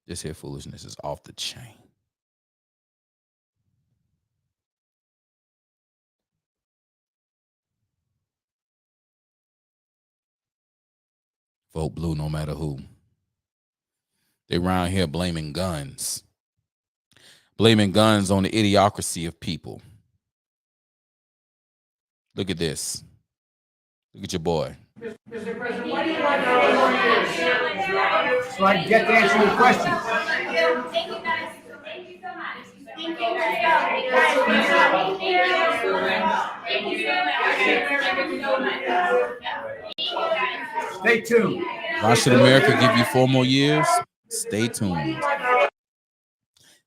This here foolishness is off the chain. Vote blue no matter who. They around here blaming guns. Blaming guns on the idiocracy of people. Look at this. Look at your boy. Mr. President, why do you want 4 more years? So I can get to answer your questions. Thank you, guys. Thank you so much. Thank you. Thank you so much. Stay tuned. Why should America give you 4 more years? Stay tuned.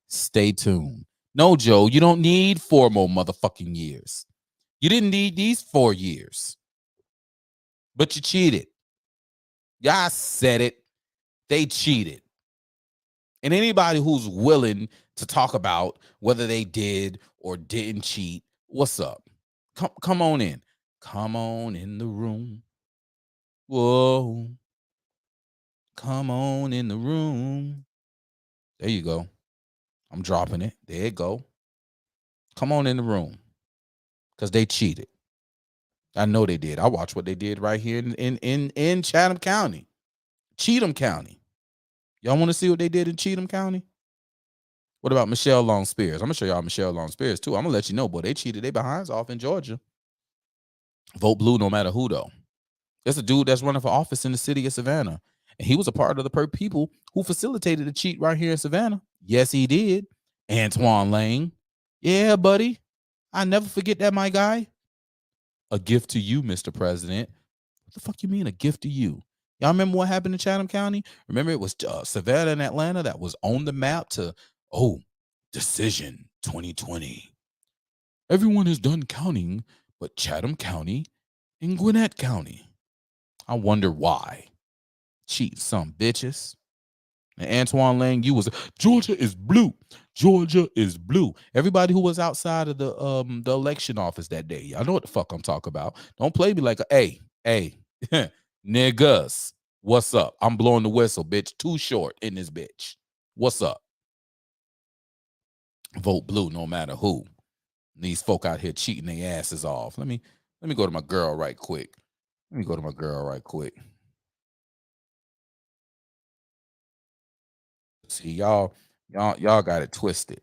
Stay tuned. No, Joe, you don't need 4 more motherfucking years. You didn't need these 4 years. But you cheated. Y'all said it. They cheated. And anybody who's willing to talk about whether they did or didn't cheat, what's up? Come on in. Come on in the room. Whoa. Come on in the room. There you go. I'm dropping it. There you go. Come on in the room. Because they cheated. I know they did. I watched what they did right here in Chatham County. Cheatham County. Y'all want to see what they did in Cheatham County? What about Michelle Long Spears? I'm going to show y'all Michelle Long Spears, too. I'm going to let you know, boy, they cheated their behinds off in Georgia. Vote blue no matter who, though. There's a dude that's running for office in the city of Savannah. And he was a part of the people who facilitated the cheat right here in Savannah. Yes, he did. Antoine Lang. Yeah, buddy. I never forget that, my guy. A gift to you, Mr. President. What the fuck you mean a gift to you? Y'all remember what happened in Chatham County? Remember it was Savannah and Atlanta that was on the map to, decision 2020. Everyone is done counting but Chatham County and Gwinnett County. I wonder why. Cheat some bitches. And Antoine Lang, you was Georgia is blue. Georgia is blue. Everybody who was outside of the election office that day, y'all know what the fuck I'm talking about. Don't play me like hey, niggas, what's up? I'm blowing the whistle, bitch. Too short in this bitch. What's up? Vote blue no matter who. These folk out here cheating their asses off. Let me go to my girl right quick. See, y'all got it twisted.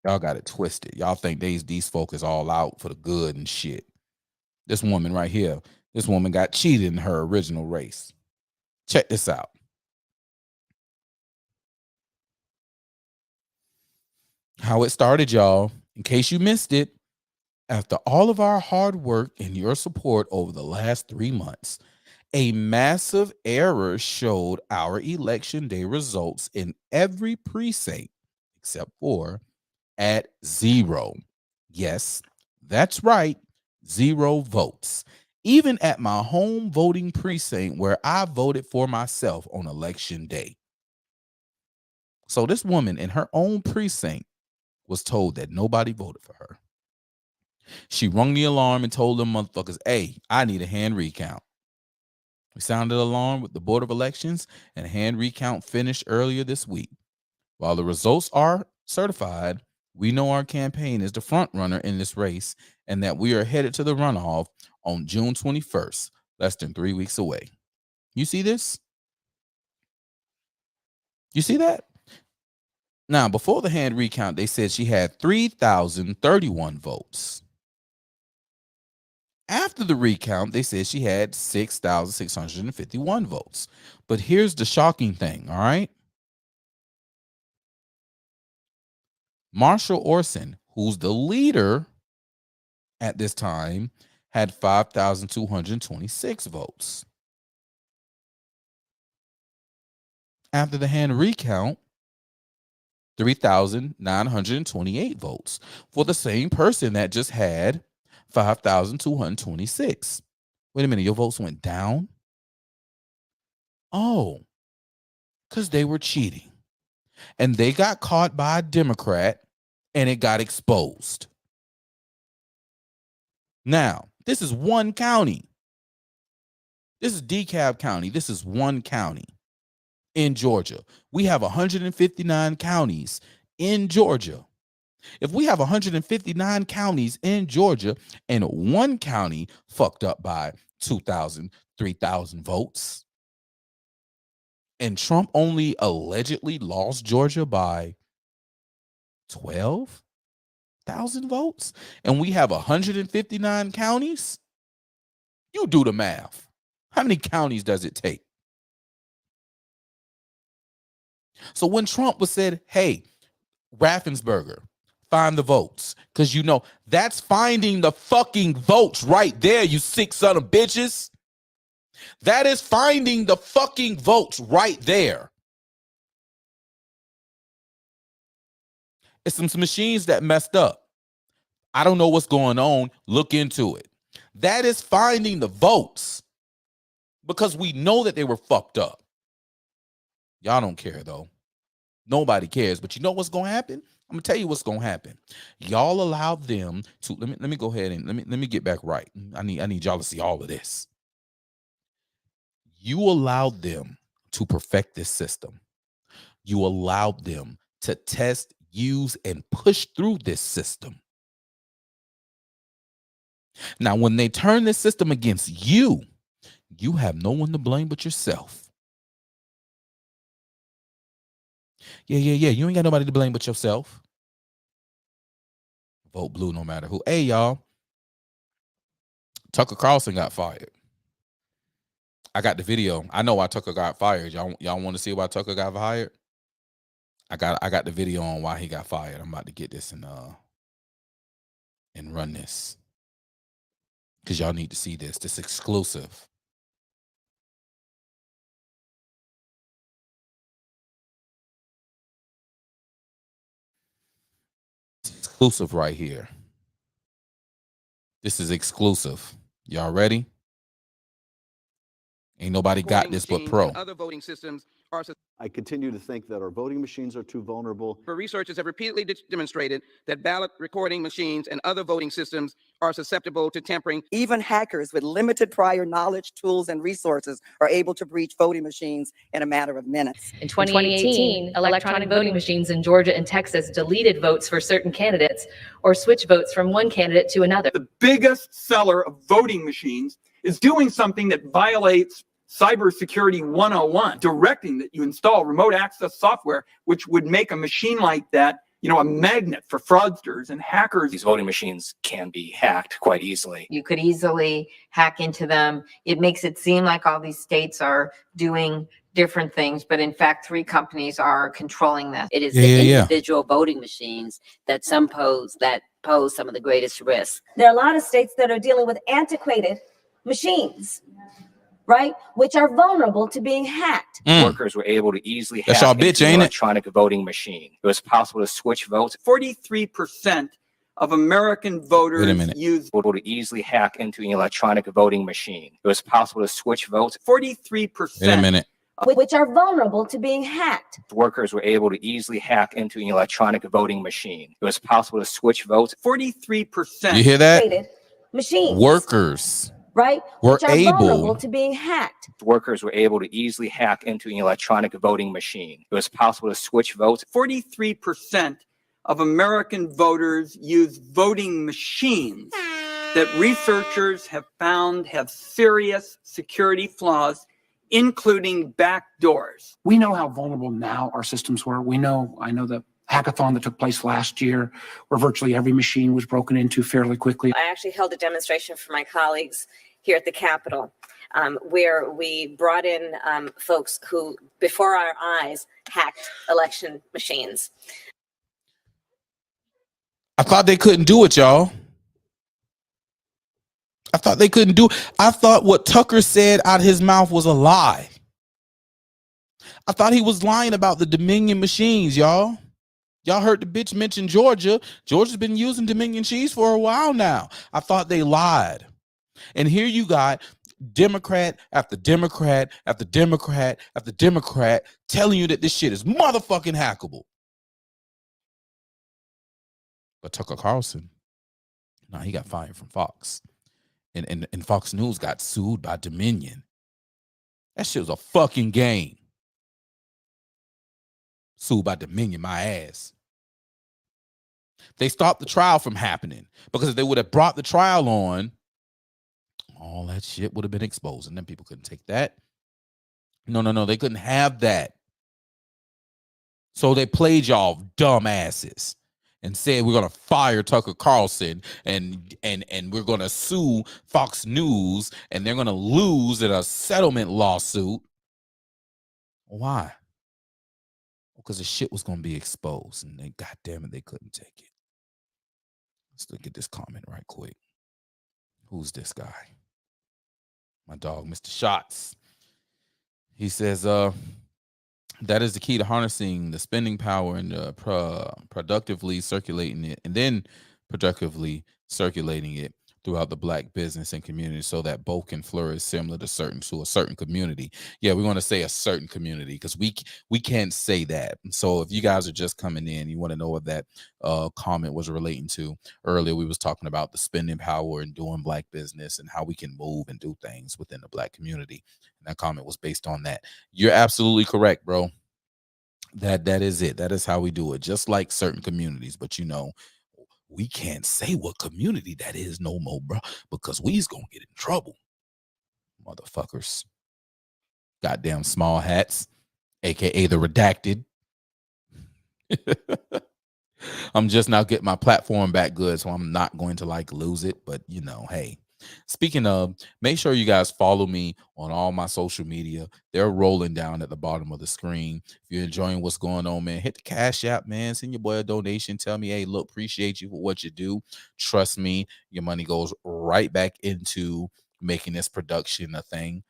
Y'all think these folk is all out for the good and shit. This woman right here, this woman got cheated in her original race. Check this out. How it started, y'all. In case you missed it, after all of our hard work and your support over the last 3 months, a massive error showed our election day results in every precinct except for at 0. Yes, that's right, 0 votes. Even at my home voting precinct where I voted for myself on election day. So this woman in her own precinct was told that nobody voted for her. She rung the alarm and told them motherfuckers, hey, I need a hand recount. We sounded alarm with the Board of Elections, and a hand recount finished earlier this week. While the results are certified, we know our campaign is the front runner in this race and that we are headed to the runoff on June 21st, less than 3 weeks away. You see this? You see that? Now, before the hand recount, they said she had 3,031 votes. After the recount, they said she had 6,651 votes. But here's the shocking thing, all right? Marshall Orson, who's the leader at this time, had 5,226 votes. After the hand recount, 3,928 votes for the same person that just had 5,226. Wait a minute, your votes went down? Oh, because they were cheating. And they got caught by a Democrat and it got exposed. Now, this is one county. This is DeKalb County. This is one county in Georgia. We have 159 counties in Georgia. If we have 159 counties in Georgia and one county fucked up by 2,000, 3,000 votes, and Trump only allegedly lost Georgia by 12,000 votes, and we have 159 counties, you do the math. How many counties does it take? So when Trump was said, hey, Raffensperger, find the votes, because you know that's finding the fucking votes right there, you sick son of bitches. That is finding the fucking votes right there. It's some machines that messed up. I don't know what's going on. Look into it. That is finding the votes because we know that they were fucked up. Y'all don't care though. Nobody cares. But you know what's going to happen? I'm going to tell you what's going to happen. Y'all allowed them to let me go ahead and let me get back right. I need y'all to see all of this. You allowed them to perfect this system. You allowed them to test, use, and push through this system. Now, when they turn this system against you, you have no one to blame but yourself. Yeah. You ain't got nobody to blame but yourself. Vote blue no matter who. Hey, y'all. Tucker Carlson got fired. I got the video. I know why Tucker got fired. Y'all want to see why Tucker got fired? I got the video on why he got fired. I'm about to get this and run this. Because y'all need to see this. This is exclusive. It's exclusive right here. This is exclusive. Y'all ready? Ain't nobody got this but Pro. Other voting systems are. I continue to think that our voting machines are too vulnerable. Researchers have repeatedly demonstrated that ballot recording machines and other voting systems are susceptible to tampering. Even hackers with limited prior knowledge, tools, and resources are able to breach voting machines in a matter of minutes. In 2018, electronic voting machines in Georgia and Texas deleted votes for certain candidates or switched votes from one candidate to another. The biggest seller of voting machines is doing something that violates Cybersecurity 101, directing that you install remote access software, which would make a machine like that, a magnet for fraudsters and hackers. These voting machines can be hacked quite easily. You could easily hack into them. It makes it seem like all these states are doing different things, but in fact, 3 companies are controlling this. It is the individual voting machines that pose some of the greatest risks. There are a lot of states that are dealing with antiquated machines, right, which are vulnerable to being hacked. Workers were able to easily hack into an electronic voting machine. It was possible to switch votes. 43% of American voters able to easily hack into an electronic voting machine. It was possible to switch votes. 43%. Which are vulnerable to being hacked. Workers were able to easily hack into an electronic voting machine. It was possible to switch votes. 43%. You hear that? Machines. Workers. Right? Which are vulnerable to being hacked. Workers were able to easily hack into an electronic voting machine. It was possible to switch votes. 43% of American voters use voting machines that researchers have found have serious security flaws, including backdoors. We know how vulnerable now our systems were. I know the hackathon that took place last year where virtually every machine was broken into fairly quickly. I actually held a demonstration for my colleagues here at the Capitol where we brought in folks who, before our eyes, hacked election machines. I thought they couldn't do it, y'all. I thought they couldn't do it. I thought what Tucker said out of his mouth was a lie. I thought he was lying about the Dominion machines, y'all. Y'all heard the bitch mention Georgia. Georgia's been using Dominion cheese for a while now. I thought they lied. And here you got Democrat after Democrat after Democrat after Democrat telling you that this shit is motherfucking hackable. But Tucker Carlson, no, he got fired from Fox. And Fox News got sued by Dominion. That shit was a fucking game. Sued by Dominion, my ass. They stopped the trial from happening because if they would have brought the trial on, all that shit would have been exposed, and then people couldn't take that. No, they couldn't have that. So they played y'all dumbasses and said we're gonna fire Tucker Carlson and we're gonna sue Fox News and they're gonna lose in a settlement lawsuit. Why? Because the shit was gonna be exposed, and they, goddamn it, they couldn't take it. Let's look at this comment right quick. Who's this guy? My dog, Mr. Shots. He says, that is the key to harnessing the spending power and productively circulating it, and then productively circulating it throughout the Black business and community so that both can flourish similar to a certain community. Yeah, we want to say a certain community because we can't say that. So if you guys are just coming in, you want to know what that comment was relating to. Earlier, we was talking about the spending power and doing Black business and how we can move and do things within the Black community. And that comment was based on that. You're absolutely correct, bro. That is it. That is how we do it. Just like certain communities, but you know, we can't say what community that is no more, bro, because we's gonna get in trouble. Motherfuckers. Goddamn small hats, aka the redacted. I'm just now getting my platform back good, so I'm not going to like lose it. But you know, hey. Speaking of, make sure you guys follow me on all my social media. They're rolling down at the bottom of the screen. If you're enjoying what's going on, man, hit the Cash App, man. Send your boy a donation. Tell me, hey, look, appreciate you for what you do. Trust me, your money goes right back into making this production a thing.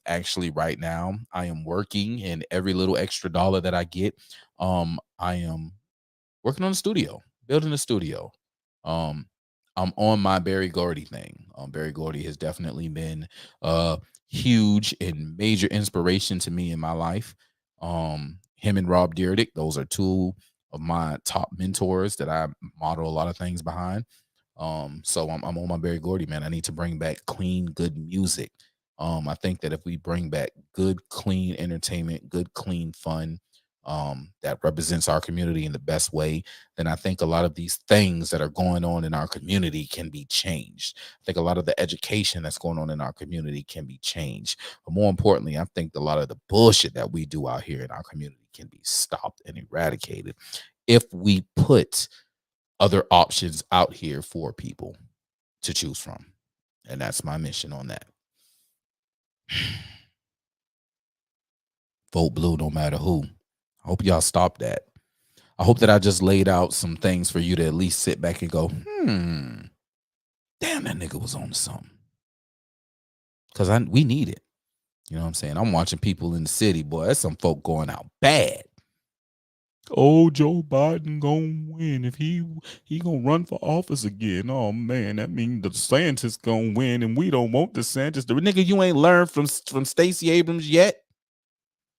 Actually, right now, I am working, and every little extra dollar that I get, I am working on a studio, building a studio. I'm on my Barry Gordy thing. Barry Gordy has definitely been huge and major inspiration to me in my life. Him and Rob Dyrdek, those are two of my top mentors that I model a lot of things behind. So I'm on my Barry Gordy, man. I need to bring back clean, good music. I think that if we bring back good, clean entertainment, good, clean fun, that represents our community in the best way, then I think a lot of these things that are going on in our community can be changed. I think a lot of the education that's going on in our community can be changed. But more importantly, I think a lot of the bullshit that we do out here in our community can be stopped and eradicated if we put other options out here for people to choose from. And that's my mission on that. Vote blue no matter who. I hope y'all stop that. I hope that I just laid out some things for you to at least sit back and go, damn, that nigga was on something. Because we need it. You know what I'm saying? I'm watching people in the city, boy. There's some folk going out bad. Oh, Joe Biden gonna win if he gonna run for office again. Oh man, that means the DeSantis gonna win, and we don't want DeSantis. The nigga, you ain't learned from Stacey Abrams yet.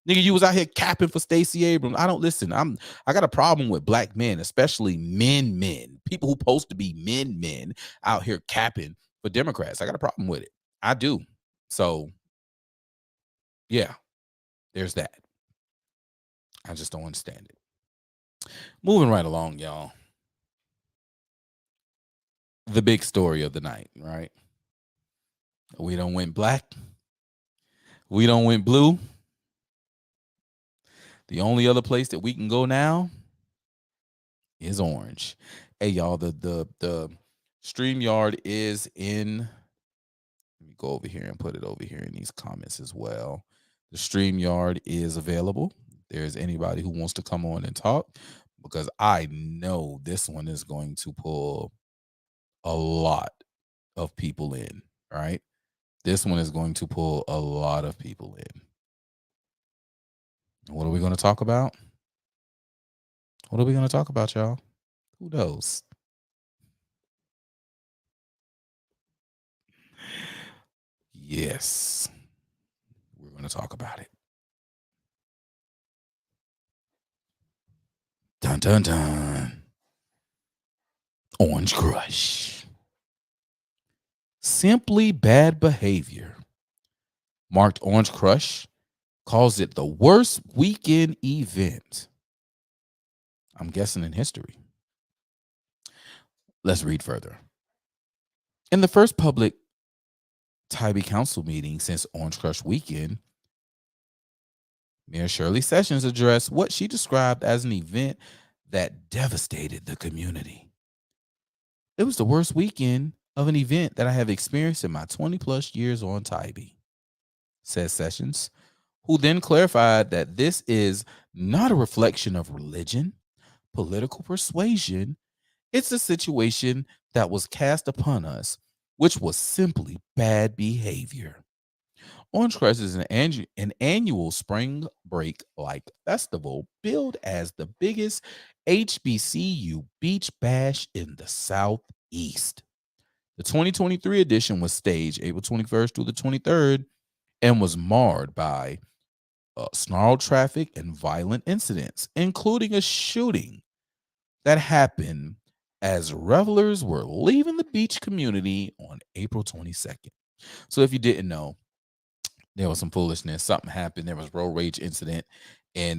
Nigga, you was out here capping for Stacey Abrams. I don't listen. I got a problem with Black men, especially men. People who supposed to be men out here capping for Democrats. I got a problem with it. I do. So, yeah, there's that. I just don't understand it. Moving right along, y'all. The big story of the night, right? We don't went black. We don't went blue. The only other place that we can go now is orange. Hey, y'all, the StreamYard is in. Let me go over here and put it over here in these comments as well. The StreamYard is available. If there's anybody who wants to come on and talk, because I know this one is going to pull a lot of people in, right? This one is going to pull a lot of people in. What are we going to talk about? What are we going to talk about, y'all? Who knows? Yes, we're going to talk about it. Dun, dun, dun. Orange Crush. Simply bad behavior. Marked Orange Crush calls it the worst weekend event, I'm guessing, in history. Let's read further. In the first public Tybee Council meeting since Orange Crush weekend, Mayor Shirley Sessions addressed what she described as an event that devastated the community. It was the worst weekend of an event that I have experienced in my 20 plus years on Tybee, said Sessions, who then clarified that this is not a reflection of religion, political persuasion. It's a situation that was cast upon us, which was simply bad behavior. Orange Crush is an annual spring break-like festival billed as the biggest HBCU beach bash in the Southeast. The 2023 edition was staged April 21st through the 23rd and was marred by snarled traffic and violent incidents, including a shooting that happened as revelers were leaving the beach community on April 22nd. So if you didn't know, there was some foolishness. Something happened. There was road rage incident, and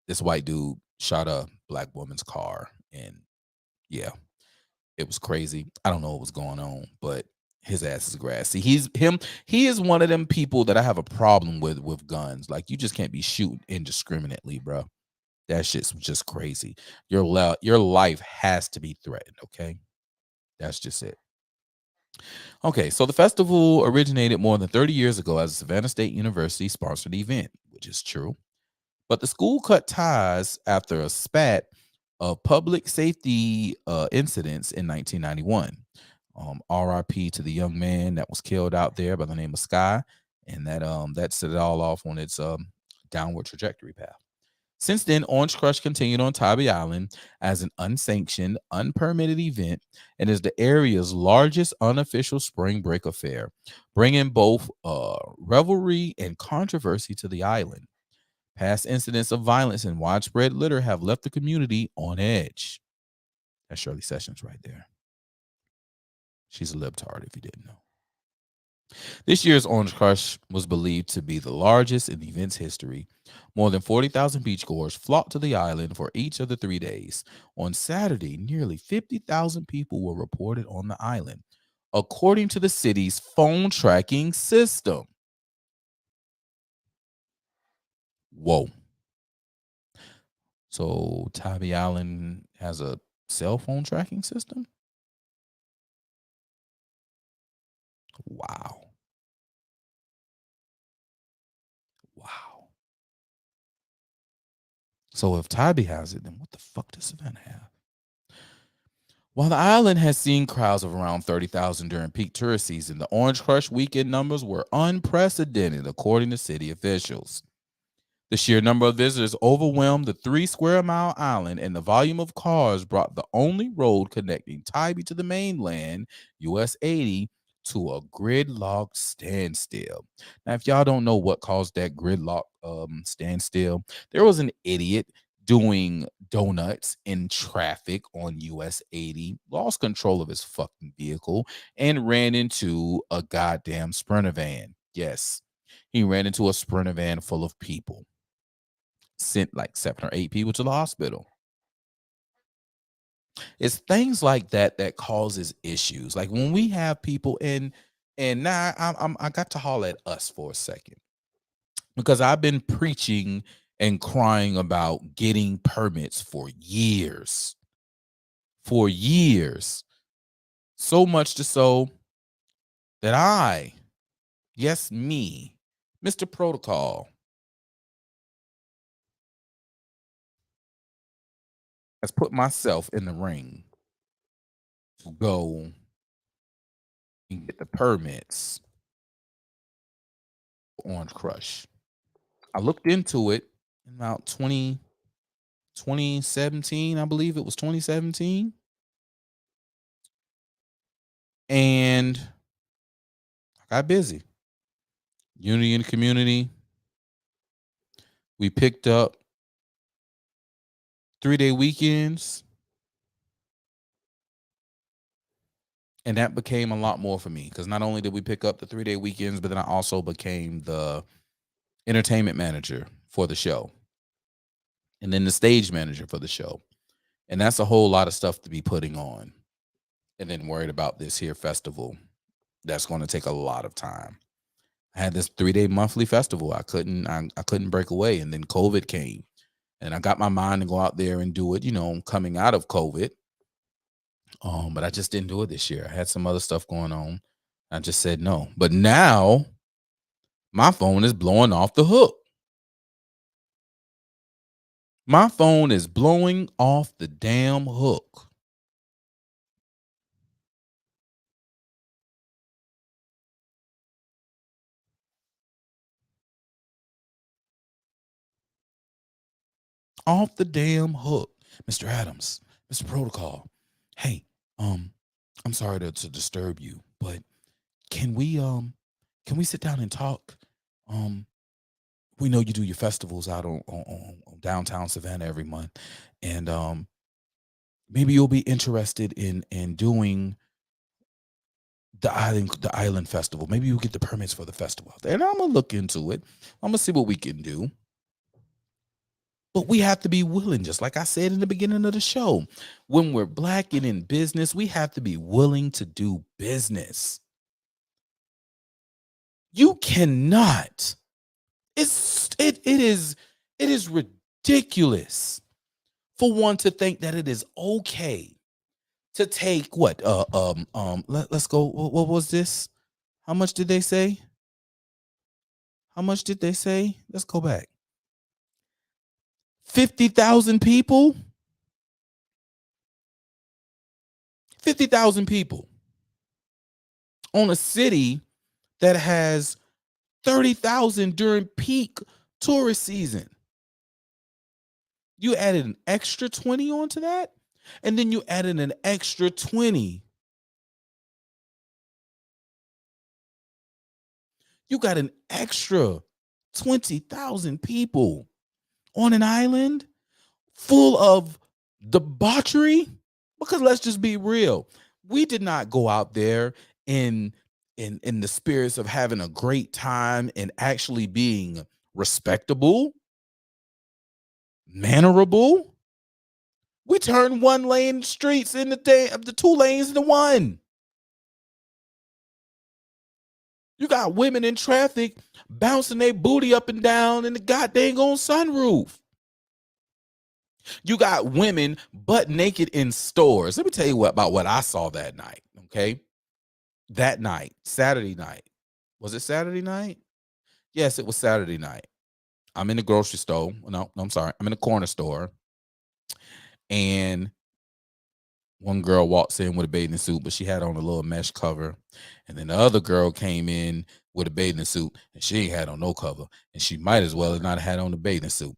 this white dude shot a black woman's car, and yeah, it was crazy. I don't know what was going on, but his ass is grassy. He is one of them people that I have a problem with guns. Like, you just can't be shooting indiscriminately, bro. That shit's just crazy. Your life has to be threatened, okay? That's just it. Okay, so the festival originated more than 30 years ago as a Savannah State University sponsored event, which is true. But the school cut ties after a spat of public safety incidents in 1991. RIP to the young man that was killed out there by the name of Sky, and that set it all off on its downward trajectory path. Since then, Orange Crush continued on Tybee Island as an unsanctioned, unpermitted event and is the area's largest unofficial spring break affair, bringing both revelry and controversy to the island. Past incidents of violence and widespread litter have left the community on edge. That's Shirley Sessions right there. She's a libtard, if you didn't know. This year's Orange Crush was believed to be the largest in the event's history. More than 40,000 beachgoers flocked to the island for each of the 3 days. On Saturday, nearly 50,000 people were reported on the island, according to the city's phone tracking system. Whoa. So Tybee Island has a cell phone tracking system? Wow. Wow. So if Tybee has it, then what the fuck does Savannah have? While the island has seen crowds of around 30,000 during peak tourist season, the Orange Crush weekend numbers were unprecedented, according to city officials. The sheer number of visitors overwhelmed the 3-square-mile island, and the volume of cars brought the only road connecting Tybee to the mainland, US 80, to a gridlocked standstill. Now, if y'all don't know what caused that gridlock standstill, there was an idiot doing donuts in traffic on US 80, lost control of his fucking vehicle, and ran into a goddamn Sprinter van. Yes, he ran into a Sprinter van full of people. Sent like 7 or 8 people to the hospital. It's things like that that causes issues. Like when we have people in, and now I got to holler at us for a second, because I've been preaching and crying about getting permits for years. For years. So much so that I, yes, me, Mr. Protocol, has put myself in the ring to go and get the permits for Orange Crush. I looked into it in about 20, 2017, I believe it was 2017. And I got busy. Unity in the community. We picked up 3-day weekends. And that became a lot more for me because not only did we pick up the 3-day weekends, but then I also became the entertainment manager for the show and then the stage manager for the show. And that's a whole lot of stuff to be putting on. And then worried about this here festival. That's going to take a lot of time. I had this 3-day monthly festival. I couldn't break away. And then COVID came. And I got my mind to go out there and do it, coming out of COVID. But I just didn't do it this year. I had some other stuff going on. I just said no. But now my phone is blowing off the hook. My phone is blowing off the damn hook. Off the damn hook. Mr. Adams, Mr. Protocol. Hey, I'm sorry to disturb you, but can we sit down and talk? We know you do your festivals out on downtown Savannah every month, and maybe you'll be interested in doing the island festival. Maybe you'll get the permits for the festival out there, and I'm gonna look into it. I'm gonna see what we can do. But we have to be willing, just like I said in the beginning of the show. When we're Black and in business, we have to be willing to do business. You cannot. It is ridiculous for one to think that it is okay to take what let's go. What was this? How much did they say? Let's go back. 50,000 people. 50,000 people on a city that has 30,000 during peak tourist season. You added an extra 20 onto that, and then you added an extra 20. You got an extra 20,000 people on an island full of debauchery. Because let's just be real. We did not go out there in the spirits of having a great time and actually being respectable, mannerable. We turned one lane streets in the 2 lanes into 1. You got women in traffic bouncing their booty up and down in the goddamn on sunroof. You got women butt naked in stores. Let me tell you about what I saw that night, okay? That night, Saturday night. Was it Saturday night? Yes, it was Saturday night. I'm in the grocery store. No, I'm sorry. I'm in the corner store. And one girl walks in with a bathing suit, but she had on a little mesh cover. And then the other girl came in with a bathing suit, and she ain't had on no cover. And she might as well have not had on the bathing suit.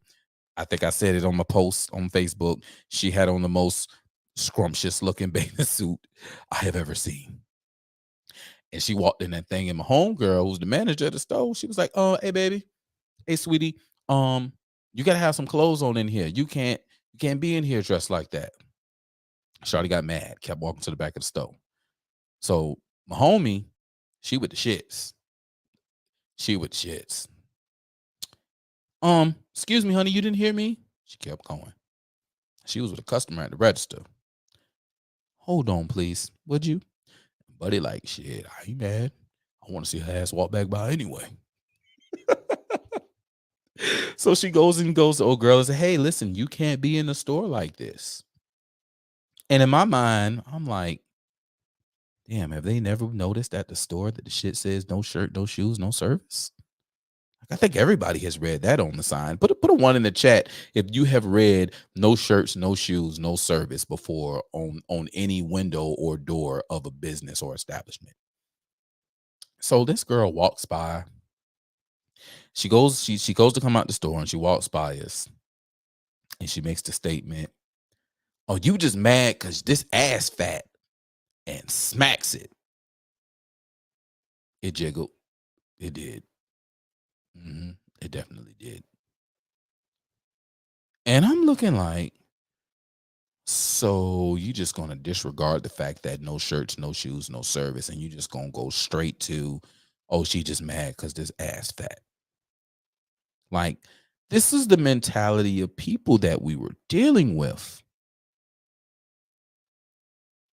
I think I said it on my post on Facebook. She had on the most scrumptious looking bathing suit I have ever seen. And she walked in that thing, and my homegirl, who's the manager of the store, she was like, hey baby, hey sweetie, you gotta have some clothes on in here. You can't be in here dressed like that. Shawty got mad, kept walking to the back of the store. So my homie, she with the shits. Excuse me, honey, you didn't hear me? She kept going. She was with a customer at the register. Hold on, please, would you? Buddy like, shit, I ain't mad. I want to see her ass walk back by anyway. So she goes to old girl and says, hey, listen, you can't be in the store like this. And in my mind, I'm like, damn, have they never noticed at the store that the shit says no shirt, no shoes, no service? I think everybody has read that on the sign. Put a 1 in the chat if you have read no shirts, no shoes, no service before on any window or door of a business or establishment. So this girl walks by. She goes to come out the store, and she walks by us. And she makes the statement, "Oh, you just mad because this ass fat," and smacks it. It jiggled. It did. It definitely did. And I'm looking like, so you just going to disregard the fact that no shirts, no shoes, no service, and you just going to go straight to, oh, she just mad because this ass fat. Like, this is the mentality of people that we were dealing with.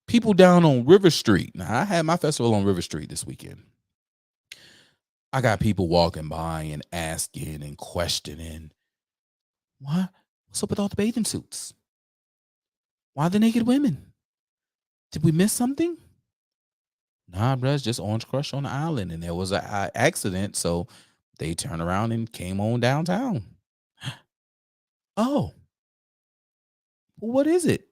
People down on River Street. Now, I had my festival on River Street this weekend. I got people walking by and asking and questioning, what's up with all the bathing suits? Why the naked women? Did we miss something? Nah, bruh, it's just Orange Crush on the island, and there was an accident, so they turned around and came on downtown. Oh, well, what is it?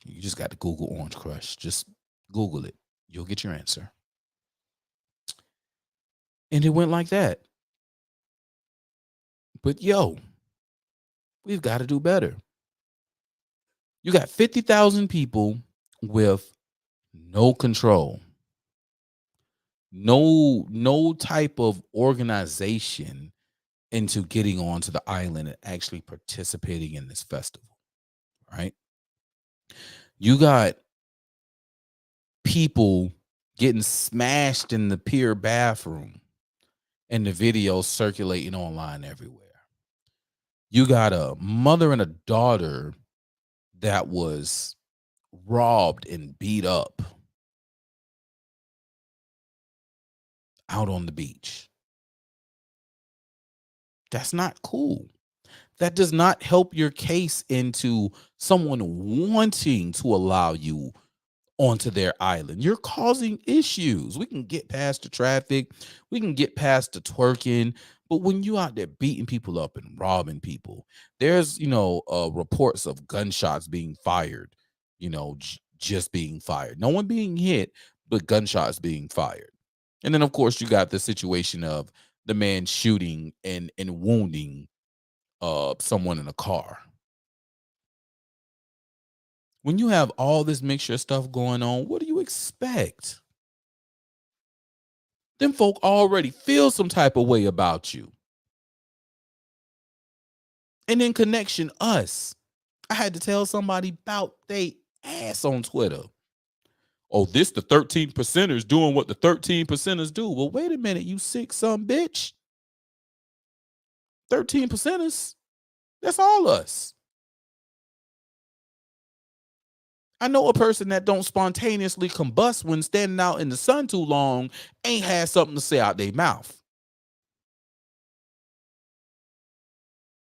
You just got to Google Orange Crush. Just Google it. You'll get your answer. And it went like that. But yo, we've got to do better. You got 50,000 people with no control. No type of organization into getting onto the island and actually participating in this festival, right? You got people getting smashed in the pier bathroom and the videos circulating online everywhere. You got a mother and a daughter that was robbed and beat up out on the beach. That's not cool. That does not help your case into someone wanting to allow you onto their island. You're causing issues. We can get past the traffic. We can get past the twerking. But when you out there beating people up and robbing people, there's, reports of gunshots being fired, just being fired. No one being hit, but gunshots being fired. And then, of course, you got the situation of the man shooting and wounding someone in a car. When you have all this mixture of stuff going on, what do you expect? Them folk already feel some type of way about you. And then connection us. I had to tell somebody about they ass on Twitter. Oh, this the 13 percenters doing what the 13 percenters do. Well, wait a minute, you sick some bitch. 13 percenters. That's all us. I know a person that don't spontaneously combust when standing out in the sun too long ain't had something to say out their mouth.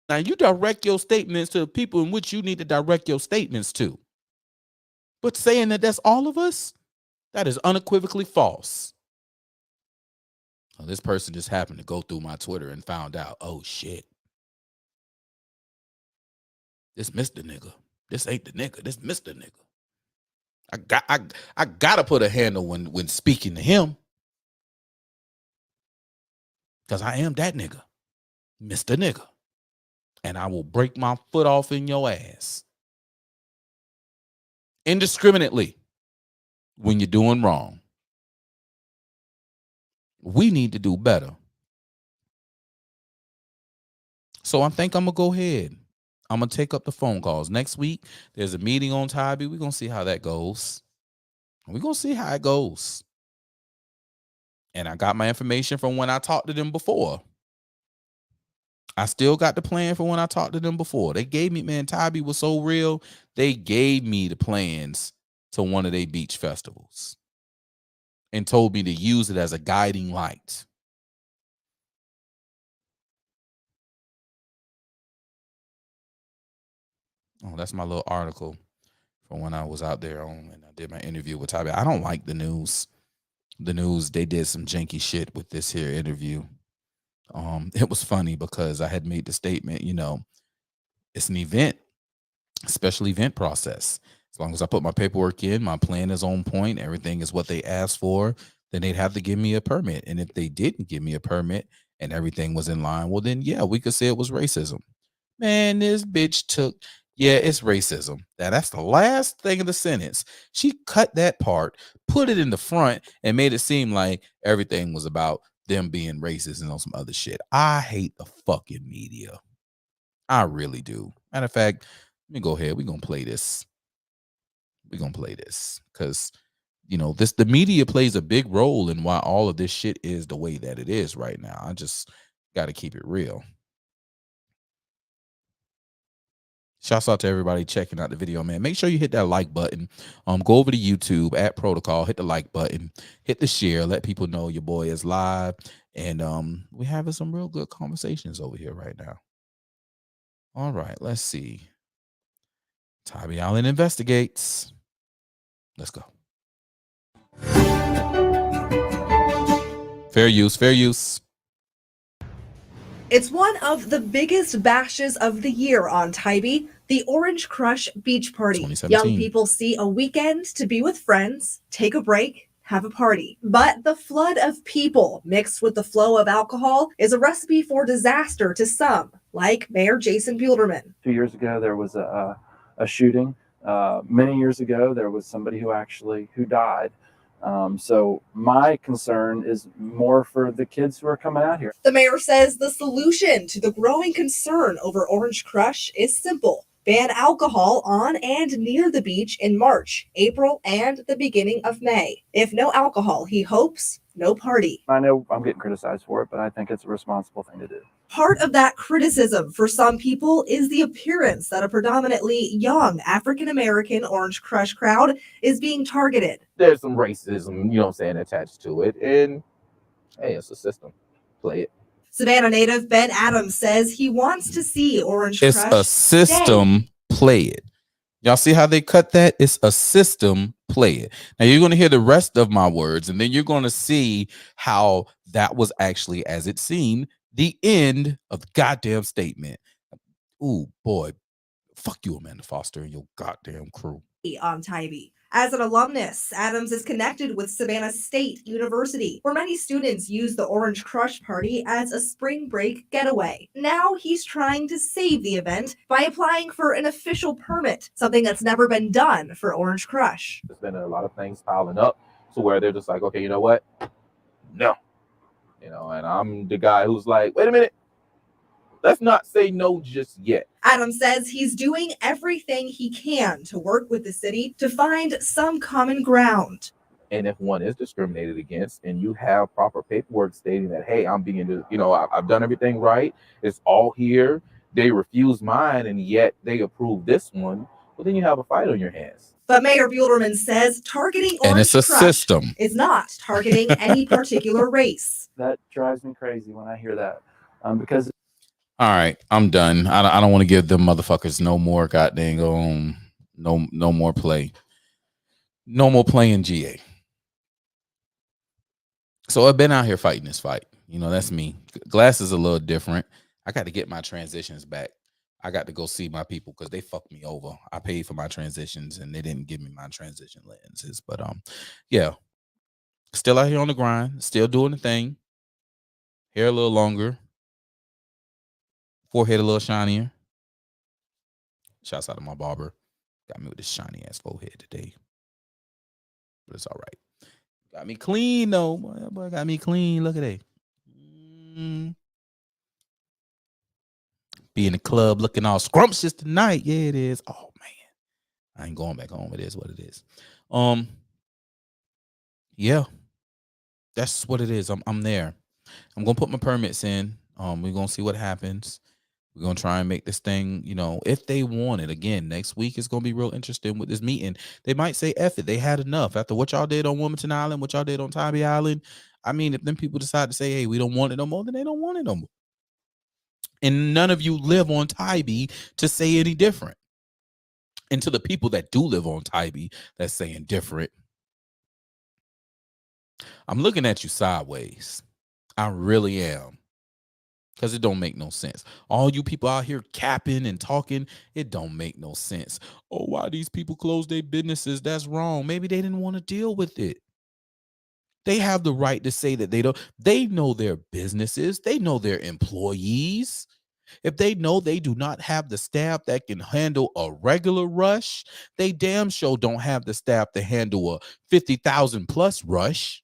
Now, you direct your statements to the people in which you need to direct your statements to. But saying that that's all of us, that is unequivocally false. Well, this person just happened to go through my Twitter and found out, oh, shit. This Mr. Nigga. This ain't the nigga. This Mr. Nigga. I gotta put a handle when speaking to him. Because I am that nigga. Mr. Nigga. And I will break my foot off in your ass. Indiscriminately. When you're doing wrong. We need to do better. So I think I'm going to go ahead. I'm going to take up the phone calls. Next week, there's a meeting on Tybee. We're going to see how that goes. We're going to see how it goes. And I got my information from when I talked to them before. I still got the plan for when I talked to them before. They gave me, man, Tybee was so real. They gave me the plans to one of their beach festivals and told me to use it as a guiding light. Oh, that's my little article from when I was out there and I did my interview with Tybee. I don't like the news. The news, they did some janky shit with this here interview. It was funny because I had made the statement, it's an event, a special event process. As long as I put my paperwork in, my plan is on point, everything is what they asked for, then they'd have to give me a permit. And if they didn't give me a permit and everything was in line, well, then, yeah, we could say it was racism. Man, this bitch took, yeah, it's racism. That's the last thing in the sentence. She cut that part, put it in the front, and made it seem like everything was about them being racist and on some other shit. I hate the fucking media. I really do. Matter of fact, let me go ahead. We're gonna play this. We're gonna play this because the media plays a big role in why all of this shit is the way that it is right now. I just gotta keep it real. Shouts out to everybody checking out the video, man. Make sure you hit that like button. Go over to YouTube at Protocol, hit the like button, hit the share, let people know your boy is live. And we having some real good conversations over here right now. All right, let's see. Tybee Island investigates. Let's go. Fair use, fair use. It's one of the biggest bashes of the year on Tybee, the Orange Crush Beach Party. 2017. Young people see a weekend to be with friends, take a break, have a party. But the flood of people mixed with the flow of alcohol is a recipe for disaster to some, like Mayor Jason Buelderman. 2 years ago, there was a shooting. Many years ago, there was somebody who died. So my concern is more for the kids who are coming out here. The mayor says the solution to the growing concern over Orange Crush is simple. Ban alcohol on and near the beach in March, April, and the beginning of May. If no alcohol, he hopes, no party. I know I'm getting criticized for it, but I think it's a responsible thing to do. Part of that criticism for some people is the appearance that a predominantly young African-American Orange Crush crowd is being targeted. There's some racism, attached to it. And hey, it's a system. Play it. Savannah native Ben Adams says he wants to see Orange It's Crush a system. stay. Play it. Y'all see how they cut that? It's a system. Play it. Now you're going to hear the rest of my words, and then you're going to see how that was actually, as it seemed, the end of the goddamn statement. Ooh, boy. Fuck you, Amanda Foster, and your goddamn crew. On Tybee. As an alumnus, Adams is connected with Savannah State University, where many students use the Orange Crush Party as a spring break getaway. Now he's trying to save the event by applying for an official permit, something that's never been done for Orange Crush. There's been a lot of things piling up to where they're just like, okay, you know what? No. And I'm the guy who's like, wait a minute. Let's not say no just yet. Adams says he's doing everything he can to work with the city to find some common ground. And if one is discriminated against and you have proper paperwork stating that, hey, I'm being, I've done everything right. It's all here. They refuse mine and yet they approve this one. Well, then you have a fight on your hands. But Mayor Buelderman says targeting And Orange it's a Crush system. is not targeting any particular race. That drives me crazy when I hear that, because. All right, I'm done. I don't want to give them motherfuckers no more goddamn no more play. No more playing GA. So I've been out here fighting this fight. That's me. Glass is a little different. I got to get my transitions back. I got to go see my people because they fucked me over. I paid for my transitions and they didn't give me my transition lenses. But yeah. Still out here on the grind, still doing the thing. Hair a little longer. Forehead a little shinier. Shouts out to my barber. Got me with this shiny ass forehead today. But it's all right. Got me clean though. Boy, got me clean. Look at that. Be in the club looking all scrumptious tonight. Yeah, it is. Oh man. I ain't going back home. It is what it is. Yeah. That's what it is. I'm there. I'm gonna put my permits in. We're gonna see what happens. We're going to try and make this thing, if they want it. Again, next week is going to be real interesting with this meeting. They might say, F it. They had enough. After what y'all did on Wilmington Island, what y'all did on Tybee Island. I mean, if them people decide to say, hey, we don't want it no more, then they don't want it no more. And none of you live on Tybee to say any different. And to the people that do live on Tybee that's saying different, I'm looking at you sideways. I really am. Because it don't make no sense. All you people out here capping and talking, it don't make no sense. Oh, why these people close their businesses? That's wrong. Maybe they didn't want to deal with it. They have the right to say that they don't. They know their businesses. They know their employees. If they know they do not have the staff that can handle a regular rush, they damn sure don't have the staff to handle a 50,000 plus rush.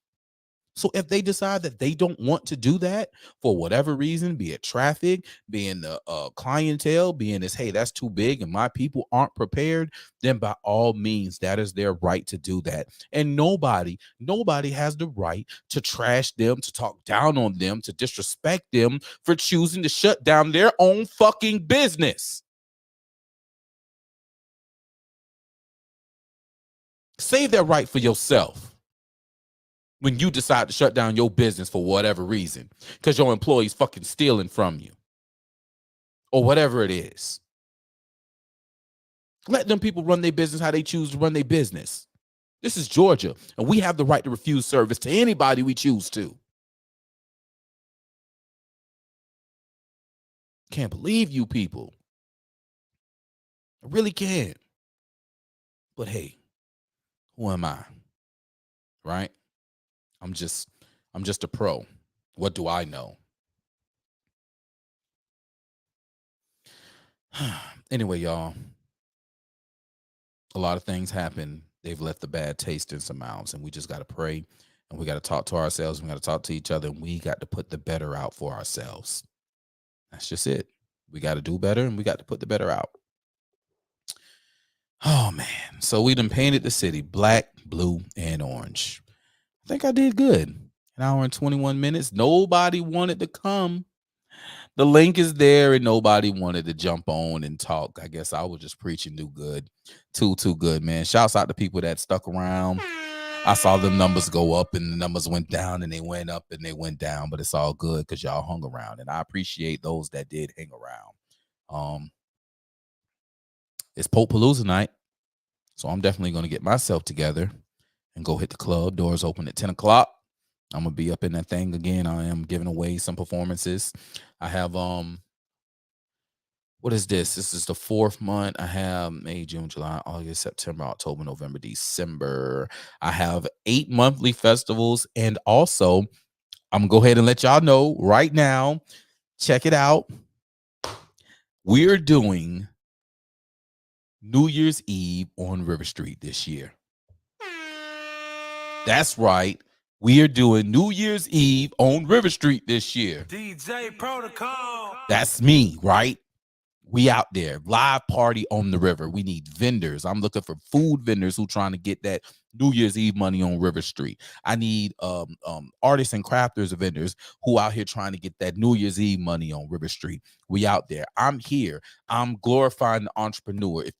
So if they decide that they don't want to do that for whatever reason, be it traffic, being the clientele, being this, hey, that's too big and my people aren't prepared, then by all means, that is their right to do that. And nobody has the right to trash them, to talk down on them, to disrespect them for choosing to shut down their own fucking business. Save that right for yourself. When you decide to shut down your business for whatever reason, because your employee's fucking stealing from you or whatever it is. Let them people run their business how they choose to run their business. This is Georgia, and we have the right to refuse service to anybody we choose to. Can't believe you people. I really can't. But hey, who am I? Right? I'm just a pro. What do I know? Anyway, y'all, a lot of things happen. They've left a bad taste in some mouths, and we just got to pray, and we got to talk to ourselves. We got to talk to each other, and we got to put the better out for ourselves. That's just it. We got to do better, and we got to put the better out. Oh, man. So we done painted the city black, blue, and orange. I think I did good. An hour and 21 minutes. Nobody wanted to come. The link is there, and nobody wanted to jump on and talk. I guess I was just preaching too good. Too good, man. Shouts out to people that stuck around. I saw the numbers go up, and the numbers went down, and they went up, and they went down. But it's all good because y'all hung around, and I appreciate those that did hang around. It's Pope Palooza night, so I'm definitely going to get myself together and go hit the club. Doors open at 10 o'clock. I'm going to be up in that thing again. I am giving away some performances. I have, what is this? This is the 4th month. I have May, June, July, August, September, October, November, December. I have 8 monthly festivals. And also, I'm going to go ahead and let y'all know right now. Check it out. We're doing New Year's Eve on River Street this year. That's right. We are doing New Year's Eve on River Street this year. DJ Protocol. That's me, right? We out there, live party on the river. We need vendors. I'm looking for food vendors who trying to get that New Year's Eve money on River Street. I need artists and crafters vendors who out here trying to get that New Year's Eve money on River Street. We out there. I'm here. I'm glorifying the entrepreneur. If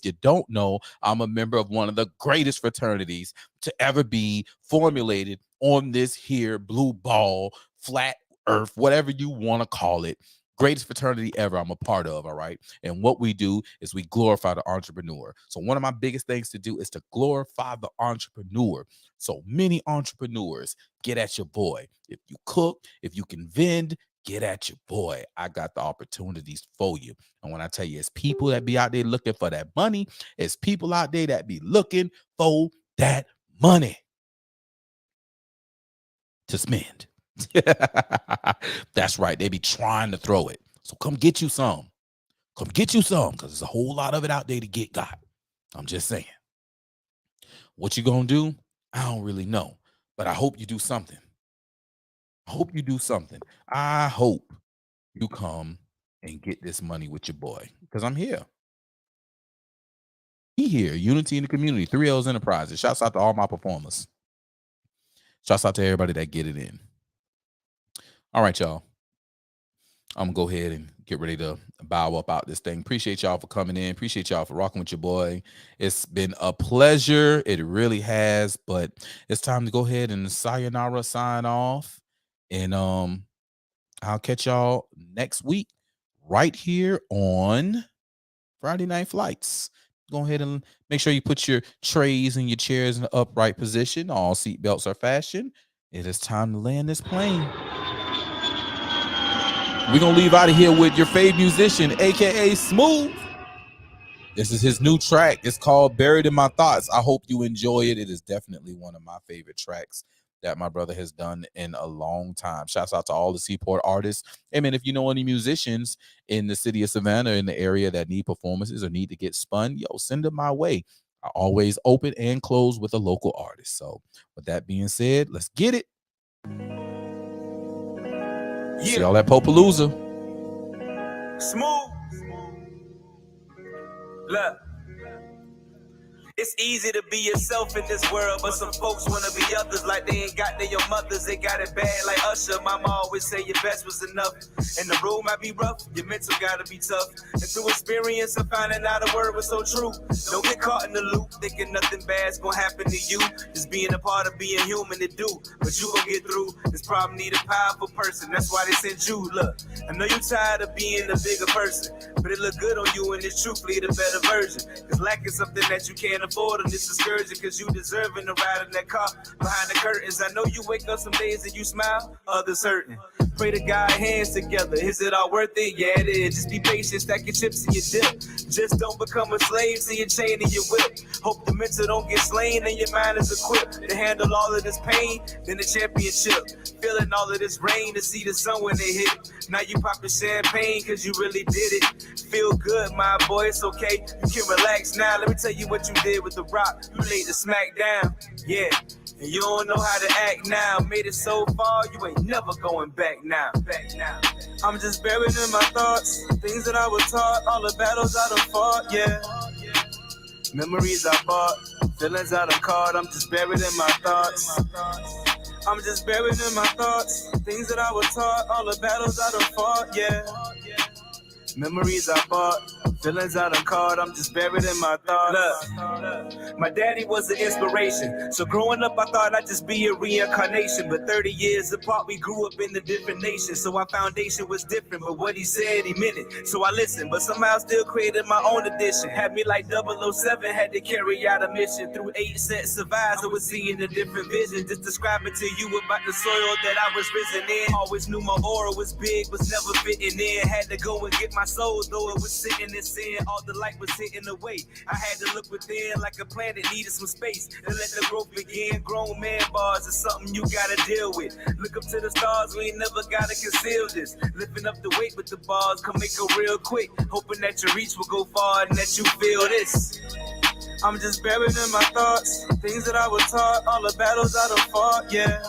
you don't know, I'm a member of one of the greatest fraternities to ever be formulated on this here blue ball, flat earth, whatever you want to call it. Greatest fraternity ever I'm a part of, all right? And what we do is we glorify the entrepreneur. So one of my biggest things to do is to glorify the entrepreneur. So many entrepreneurs, get at your boy. If you cook, if you can vend, get at your boy. I got the opportunities for you. And when I tell you, it's people that be out there looking for that money, it's people out there that be looking for that money to spend. That's right. They be trying to throw it. So come get you some. Come get you some, because there's a whole lot of it out there to get got. I'm just saying. What you gonna do? I don't really know. But I hope you do something. I hope you do something. I hope you come and get this money with your boy, because I'm here. Be here. Unity in the community. 3L's Enterprises. Shouts out to all my performers. Shouts out to everybody that get it in. All right, y'all. I'm going to go ahead and get ready to bow up out this thing. Appreciate y'all for coming in. Appreciate y'all for rocking with your boy. It's been a pleasure. It really has. But it's time to go ahead and sayonara, sign off. And I'll catch y'all next week right here on Friday Night Flights. Go ahead and make sure you put your trays and your chairs in the upright position. All seat belts are fastened. It is time to land this plane. We're going to leave out of here with your fave musician, a.k.a. Smooth. This is his new track. It's called Buried in My Thoughts. I hope you enjoy it. It is definitely one of my favorite tracks that my brother has done in a long time. Shouts out to all the Seaport artists. Hey man, if you know any musicians in the city of Savannah, in the area that need performances or need to get spun, yo, send them my way. I always open and close with a local artist. So with that being said, let's get it. See y'all at Popalooza. Smooth. Look. It's easy to be yourself in this world, but some folks wanna be others like they ain't got their mothers. They got it bad like Usher. Mama always say your best was enough. And the road might be rough, your mental gotta be tough. And through experience of finding out a word was so true. Don't get caught in the loop, thinking nothing bad's gonna happen to you. Just being a part of being human to do. But you gon' get through. This problem need a powerful person. That's why they sent you. Look, I know you tired of being a bigger person, but it look good on you and it's truthfully the better version. Cause lacking something that you can't afford and it's discouraging cause you deserving to ride in that car behind the curtains. I know you wake up some days and you smile, others hurting. Pray to God, hands together. Is it all worth it? Yeah, it is. Just be patient, stack your chips in your dip. Just don't become a slave to your chain and your whip. Hope the mental don't get slain and your mind is equipped to handle all of this pain, then the championship. Feeling all of this rain to see the sun when it hit. Now you popping champagne cause you really did it. Feel good, my boy, it's okay. You can relax now. Let me tell you what you did with the rock. You laid the smack down, yeah. And you don't know how to act now. Made it so far, you ain't never going back now. I'm just buried in my thoughts. Things that I was taught, all the battles I done fought, yeah. Memories I bought, feelings I done caught. I'm just buried in my thoughts. I'm just buried in my thoughts. Things that I was taught, all the battles I done fought, yeah. Memories I bought, feelings I done caught. I'm just buried in my thoughts. Look, my daddy was an inspiration. So growing up, I thought I'd just be a reincarnation. But 30 years apart, we grew up in the different nations. So our foundation was different. But what he said, he meant it. So I listened, but somehow still created my own edition. Had me like 007, had to carry out a mission. Through 8 sets of eyes, I was seeing a different vision. Just describing to you about the soil that I was risen in. Always knew my aura was big, was never fitting in. Had to go and get my soul, though it was sitting in sin. All the light was hitting away. I had to look within like a planet needed some space and let the growth begin. Grown man bars is something you gotta deal with. Look up to the stars, we ain't never gotta conceal this. Lifting up the weight with the bars, come make it real quick. Hoping that your reach will go far and that you feel this. I'm just buried in my thoughts. Things that I was taught, all the battles I done fought, yeah.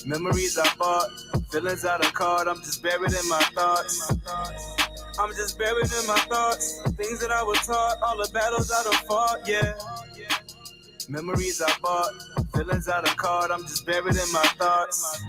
Memories I bought, feelings I done caught. I'm just buried in my thoughts. I'm just buried in my thoughts. Things that I was taught, all the battles I done fought, yeah. Memories I bought, feelings I done caught. I'm just buried in my thoughts.